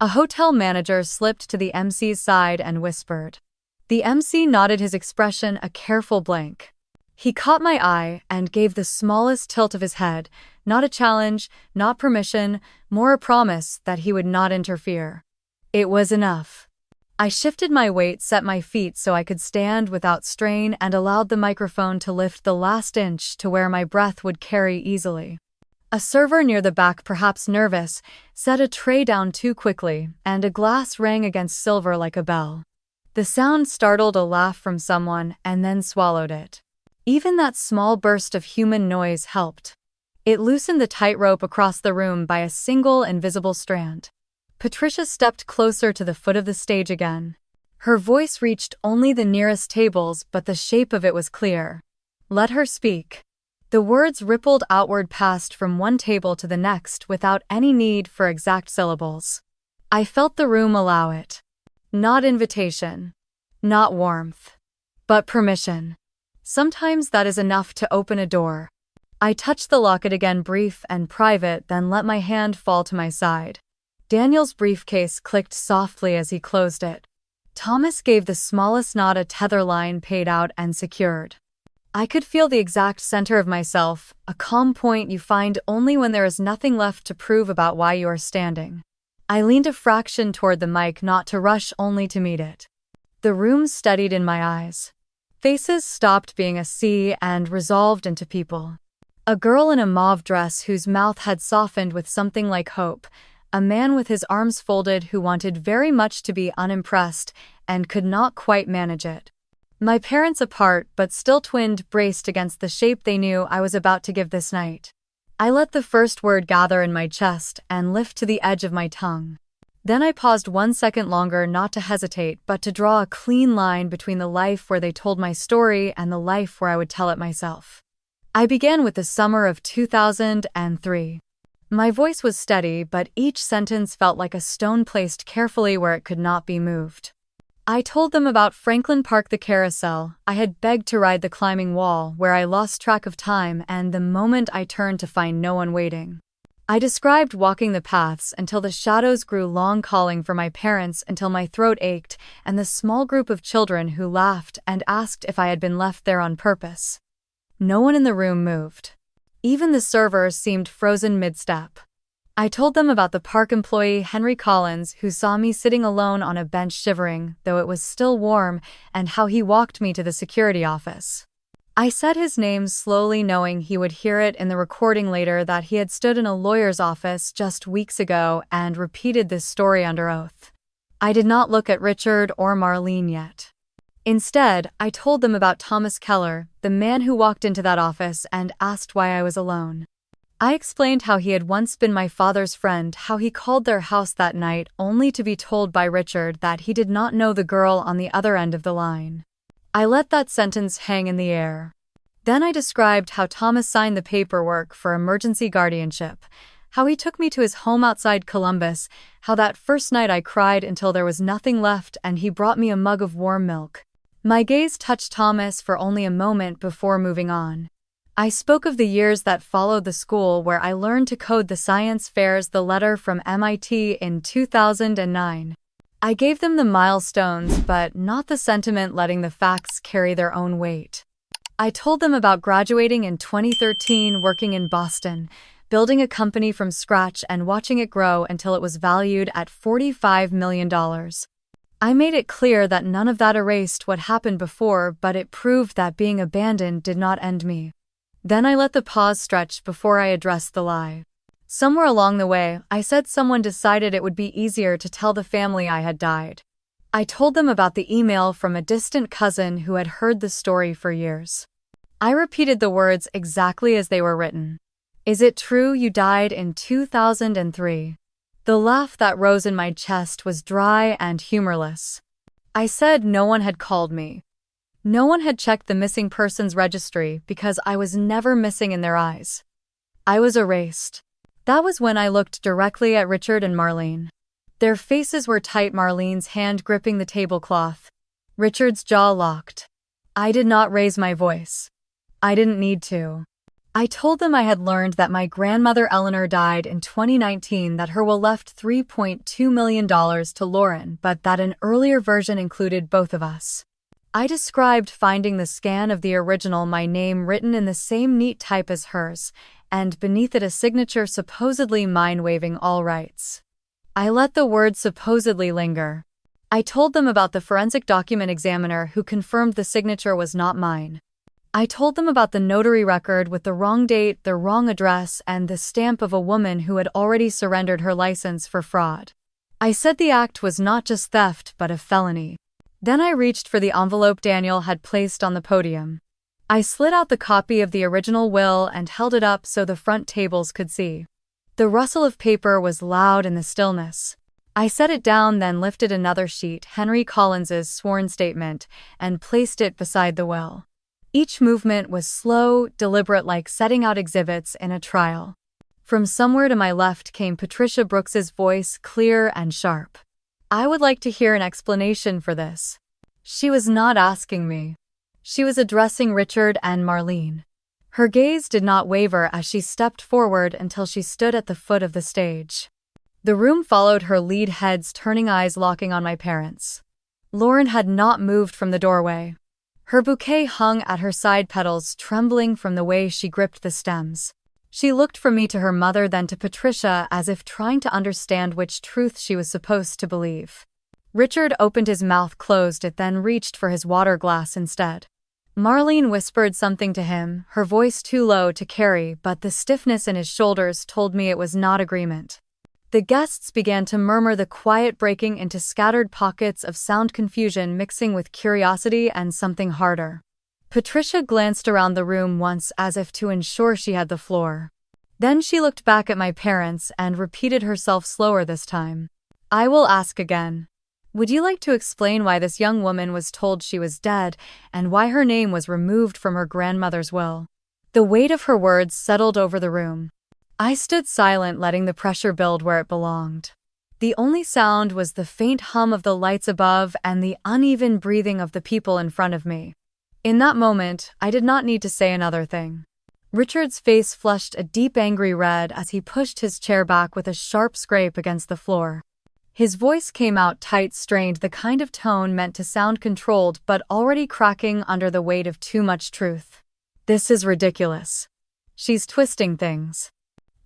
A hotel manager slipped to the MC's side and whispered. The MC nodded, his expression a careful blank. He caught my eye and gave the smallest tilt of his head, not a challenge, not permission, more a promise that he would not interfere. It was enough. I shifted my weight, set my feet so I could stand without strain, and allowed the microphone to lift the last inch to where my breath would carry easily. A server near the back, perhaps nervous, set a tray down too quickly, and a glass rang against silver like a bell. The sound startled a laugh from someone and then swallowed it. Even that small burst of human noise helped. It loosened the tightrope across the room by a single invisible strand. Patricia stepped closer to the foot of the stage again. Her voice reached only the nearest tables, but the shape of it was clear. Let her speak. The words rippled outward, passed from one table to the next without any need for exact syllables. I felt the room allow it. Not invitation. Not warmth. But permission. Sometimes that is enough to open a door. I touched the locket again, brief and private, then let my hand fall to my side. Daniel's briefcase clicked softly as he closed it. Thomas gave the smallest nod, a tether line paid out and secured. I could feel the exact center of myself, a calm point you find only when there is nothing left to prove about why you are standing. I leaned a fraction toward the mic, not to rush, only to meet it. The room steadied in my eyes. Faces stopped being a sea and resolved into people. A girl in a mauve dress whose mouth had softened with something like hope. A man with his arms folded who wanted very much to be unimpressed and could not quite manage it. My parents, apart but still twinned, braced against the shape they knew I was about to give this night. I let the first word gather in my chest and lift to the edge of my tongue. Then I paused 1 second longer, not to hesitate, but to draw a clean line between the life where they told my story and the life where I would tell it myself. I began with the summer of 2003. My voice was steady, but each sentence felt like a stone placed carefully where it could not be moved. I told them about Franklin Park, the carousel I had begged to ride, the climbing wall where I lost track of time, and the moment I turned to find no one waiting. I described walking the paths until the shadows grew long, calling for my parents until my throat ached, and the small group of children who laughed and asked if I had been left there on purpose. No one in the room moved. Even the servers seemed frozen mid-step. I told them about the park employee Henry Collins who saw me sitting alone on a bench shivering, though it was still warm, and how he walked me to the security office. I said his name slowly, knowing he would hear it in the recording later, that he had stood in a lawyer's office just weeks ago, and repeated this story under oath. I did not look at Richard or Marlene yet. Instead, I told them about Thomas Keller, the man who walked into that office and asked why I was alone. I explained how he had once been my father's friend, how he called their house that night only to be told by Richard that he did not know the girl on the other end of the line. I let that sentence hang in the air. Then I described how Thomas signed the paperwork for emergency guardianship, how he took me to his home outside Columbus, how that first night I cried until there was nothing left and he brought me a mug of warm milk. My gaze touched Thomas for only a moment before moving on. I spoke of the years that followed, the school where I learned to code the science fairs, the letter from MIT in 2009. I gave them the milestones, but not the sentiment, letting the facts carry their own weight. I told them about graduating in 2013, working in Boston, building a company from scratch and watching it grow until it was valued at $45 million. I made it clear that none of that erased what happened before, but it proved that being abandoned did not end me. Then I let the pause stretch before I addressed the lie. Somewhere along the way, I said someone decided it would be easier to tell the family I had died. I told them about the email from a distant cousin who had heard the story for years. I repeated the words exactly as they were written. "Is it true you died in 2003? The laugh that rose in my chest was dry and humorless. I said no one had called me. No one had checked the missing persons registry because I was never missing in their eyes. I was erased. That was when I looked directly at Richard and Marlene. Their faces were tight, Marlene's hand gripping the tablecloth. Richard's jaw locked. I did not raise my voice. I didn't need to. I told them I had learned that my grandmother Eleanor died in 2019, that her will left $3.2 million to Lauren, but that an earlier version included both of us. I described finding the scan of the original, my name written in the same neat type as hers, and beneath it a signature supposedly mine, waiving all rights. I let the word supposedly linger. I told them about the forensic document examiner who confirmed the signature was not mine. I told them about the notary record with the wrong date, the wrong address, and the stamp of a woman who had already surrendered her license for fraud. I said the act was not just theft but a felony. Then I reached for the envelope Daniel had placed on the podium. I slid out the copy of the original will and held it up so the front tables could see. The rustle of paper was loud in the stillness. I set it down, then lifted another sheet, Henry Collins's sworn statement, and placed it beside the will. Each movement was slow, deliberate, like setting out exhibits in a trial. From somewhere to my left came Patricia Brooks's voice, clear and sharp. I would like to hear an explanation for this. She was not asking me. She was addressing Richard and Marlene. Her gaze did not waver as she stepped forward until she stood at the foot of the stage. The room followed her lead, heads turning, eyes locking on my parents. Lauren had not moved from the doorway. Her bouquet hung at her side, petals trembling from the way she gripped the stems. She looked from me to her mother, then to Patricia, as if trying to understand which truth she was supposed to believe. Richard opened his mouth, closed it, then reached for his water glass instead. Marlene whispered something to him, her voice too low to carry, but the stiffness in his shoulders told me it was not agreement. The guests began to murmur, the quiet breaking into scattered pockets of sound, confusion mixing with curiosity and something harder. Patricia glanced around the room once as if to ensure she had the floor. Then she looked back at my parents and repeated herself slower this time. I will ask again. Would you like to explain why this young woman was told she was dead and why her name was removed from her grandmother's will? The weight of her words settled over the room. I stood silent, letting the pressure build where it belonged. The only sound was the faint hum of the lights above and the uneven breathing of the people in front of me. In that moment, I did not need to say another thing. Richard's face flushed a deep angry red as he pushed his chair back with a sharp scrape against the floor. His voice came out tight, strained, the kind of tone meant to sound controlled but already cracking under the weight of too much truth. This is ridiculous. She's twisting things.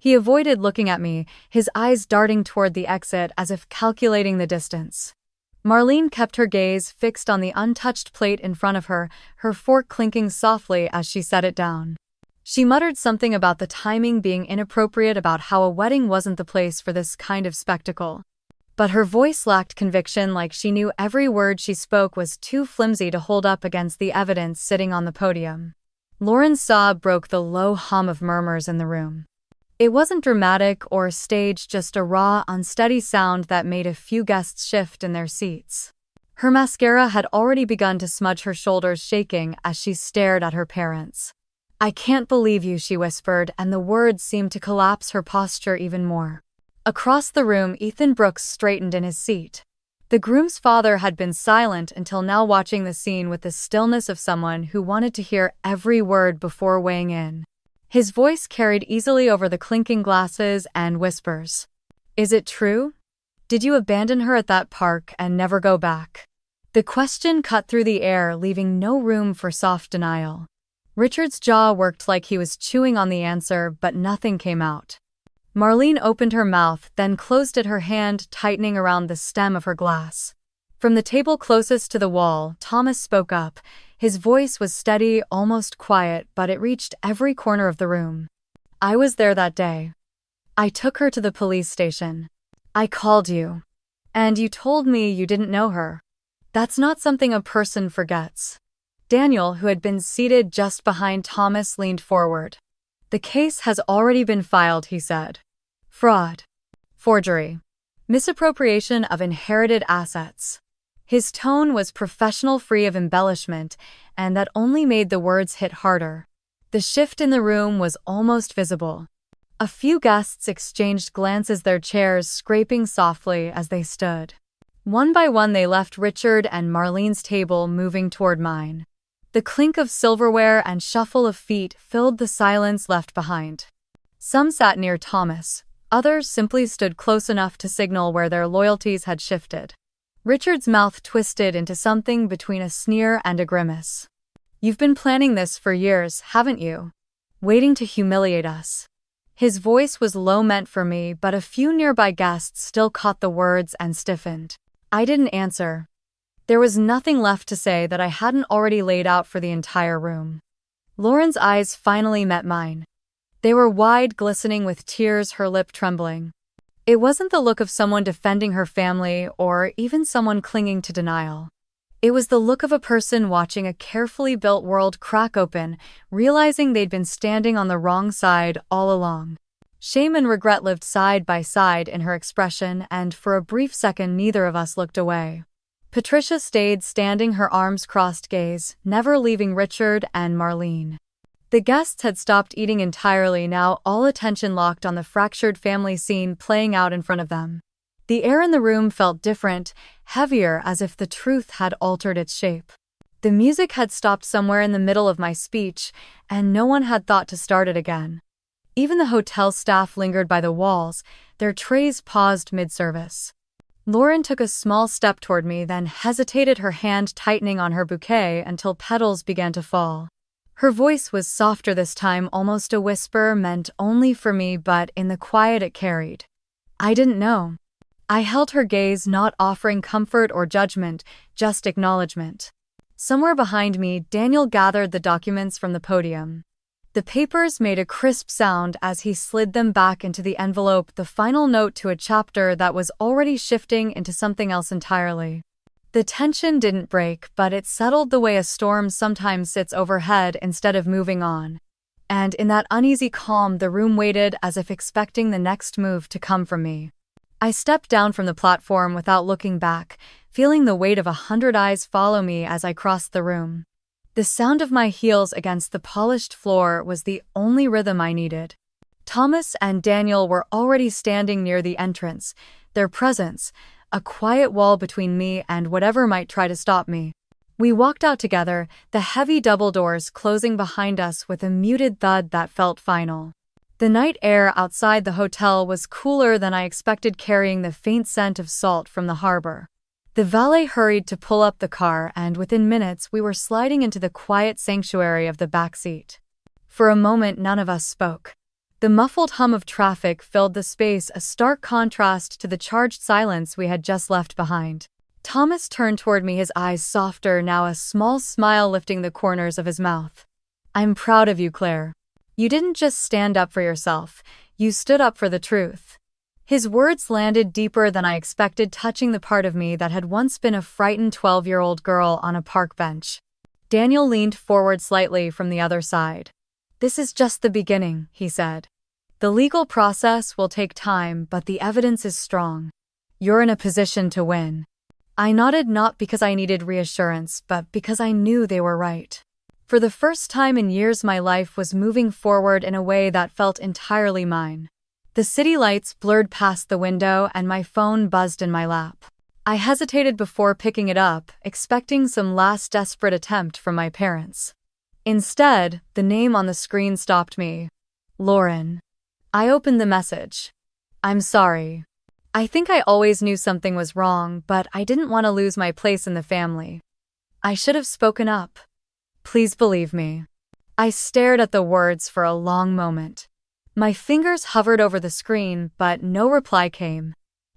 He avoided looking at me, his eyes darting toward the exit as if calculating the distance. Marlene kept her gaze fixed on the untouched plate in front of her, her fork clinking softly as she set it down. She muttered something about the timing being inappropriate, about how a wedding wasn't the place for this kind of spectacle. But her voice lacked conviction, like she knew every word she spoke was too flimsy to hold up against the evidence sitting on the podium. Lauren's sob broke the low hum of murmurs in the room. It wasn't dramatic or staged, just a raw, unsteady sound that made a few guests shift in their seats. Her mascara had already begun to smudge her shoulders, shaking as she stared at her parents. "I can't believe you," she whispered, and the words seemed to collapse her posture even more. Across the room, Ethan Brooks straightened in his seat. The groom's father had been silent until now, watching the scene with the stillness of someone who wanted to hear every word before weighing in. His voice carried easily over the clinking glasses and whispers. "Is it true? Did you abandon her at that park and never go back?" The question cut through the air, leaving no room for soft denial. Richard's jaw worked like he was chewing on the answer, but nothing came out. Marlene opened her mouth, then closed it, her hand tightening around the stem of her glass. From the table closest to the wall, Thomas spoke up. His voice was steady, almost quiet, but it reached every corner of the room. "I was there that day. I took her to the police station. I called you. And you told me you didn't know her. That's not something a person forgets." Daniel, who had been seated just behind Thomas, leaned forward. "The case has already been filed," he said. "Fraud. Forgery. Misappropriation of inherited assets." His tone was professional, free of embellishment, and that only made the words hit harder. The shift in the room was almost visible. A few guests exchanged glances, their chairs scraping softly as they stood. One by one they left Richard and Marlene's table, moving toward mine. The clink of silverware and shuffle of feet filled the silence left behind. Some sat near Thomas, others simply stood close enough to signal where their loyalties had shifted. Richard's mouth twisted into something between a sneer and a grimace. "You've been planning this for years, haven't you? Waiting to humiliate us." His voice was low, meant for me, but a few nearby guests still caught the words and stiffened. I didn't answer. There was nothing left to say that I hadn't already laid out for the entire room. Lauren's eyes finally met mine. They were wide, glistening with tears, her lip trembling. It wasn't the look of someone defending her family or even someone clinging to denial. It was the look of a person watching a carefully built world crack open, realizing they'd been standing on the wrong side all along. Shame and regret lived side by side in her expression, and for a brief second neither of us looked away. Patricia stayed standing, her arms crossed, gaze never leaving Richard and Marlene. The guests had stopped eating entirely now, all attention locked on the fractured family scene playing out in front of them. The air in the room felt different, heavier, as if the truth had altered its shape. The music had stopped somewhere in the middle of my speech, and no one had thought to start it again. Even the hotel staff lingered by the walls, their trays paused mid-service. Lauren took a small step toward me, then hesitated, her hand tightening on her bouquet until petals began to fall. Her voice was softer this time, almost a whisper, meant only for me, but in the quiet it carried. "I didn't know." I held her gaze, not offering comfort or judgment, just acknowledgement. Somewhere behind me, Daniel gathered the documents from the podium. The papers made a crisp sound as he slid them back into the envelope, the final note to a chapter that was already shifting into something else entirely. The tension didn't break, but it settled the way a storm sometimes sits overhead instead of moving on. And in that uneasy calm, the room waited, as if expecting the next move to come from me. I stepped down from the platform without looking back, feeling the weight of 100 eyes follow me as I crossed the room. The sound of my heels against the polished floor was the only rhythm I needed. Thomas and Daniel were already standing near the entrance, their presence, a quiet wall between me and whatever might try to stop me. We walked out together, the heavy double doors closing behind us with a muted thud that felt final. The night air outside the hotel was cooler than I expected, carrying the faint scent of salt from the harbor. The valet hurried to pull up the car, and within minutes we were sliding into the quiet sanctuary of the back seat. For a moment none of us spoke. The muffled hum of traffic filled the space, a stark contrast to the charged silence we had just left behind. Thomas turned toward me, his eyes softer now, a small smile lifting the corners of his mouth. "I'm proud of you, Claire. You didn't just stand up for yourself, you stood up for the truth." His words landed deeper than I expected, touching the part of me that had once been a frightened 12-year-old girl on a park bench. Daniel leaned forward slightly from the other side. "This is just the beginning," he said. The legal process will take time, but the evidence is strong. You're in a position to win. I nodded, not because I needed reassurance, but because I knew they were right. For the first time in years, my life was moving forward in a way that felt entirely mine. The city lights blurred past the window and my phone buzzed in my lap. I hesitated before picking it up, expecting some last desperate attempt from my parents. Instead, the name on the screen stopped me. Lauren. I opened the message. I'm sorry. I think I always knew something was wrong, but I didn't want to lose my place in the family. I should have spoken up. Please believe me. I stared at the words for a long moment. My fingers hovered over the screen, but no reply came.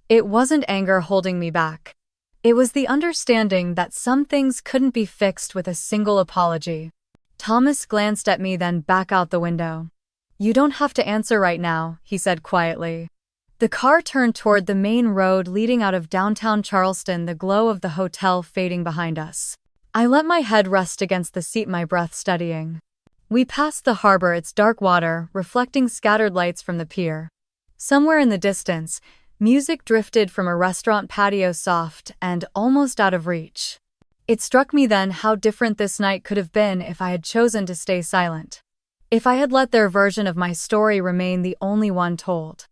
It wasn't anger holding me back. It was the understanding that some things couldn't be fixed with a single apology. Thomas glanced at me, then back out the window. You don't have to answer right now, he said quietly. The car turned toward the main road leading out of downtown Charleston, the glow of the hotel fading behind us. I let my head rest against the seat, my breath steadying. We passed the harbor, its dark water reflecting scattered lights from the pier. Somewhere in the distance, music drifted from a restaurant patio, soft and almost out of reach. It struck me then how different this night could have been if I had chosen to stay silent. If I had let their version of my story remain the only one told.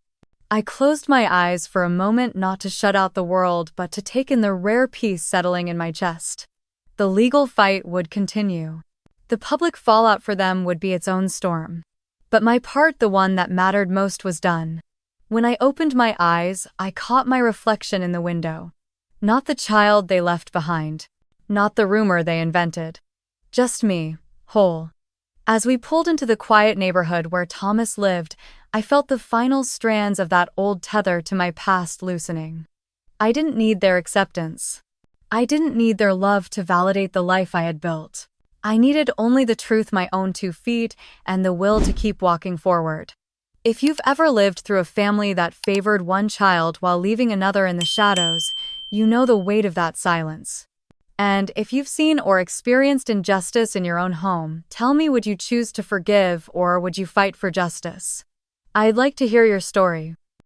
I closed my eyes for a moment, not to shut out the world, but to take in the rare peace settling in my chest. The legal fight would continue. The public fallout for them would be its own storm. But my part, the one that mattered most, was done. When I opened my eyes, I caught my reflection in the window. Not the child they left behind. Not the rumor they invented. Just me, whole. As we pulled into the quiet neighborhood where Thomas lived, I felt the final strands of that old tether to my past loosening. I didn't need their acceptance. I didn't need their love to validate the life I had built. I needed only the truth, my own 2 feet, and the will to keep walking forward. If you've ever lived through a family that favored one child while leaving another in the shadows, you know the weight of that silence. And if you've seen or experienced injustice in your own home, tell me, would you choose to forgive or would you fight for justice? I'd like to hear your story.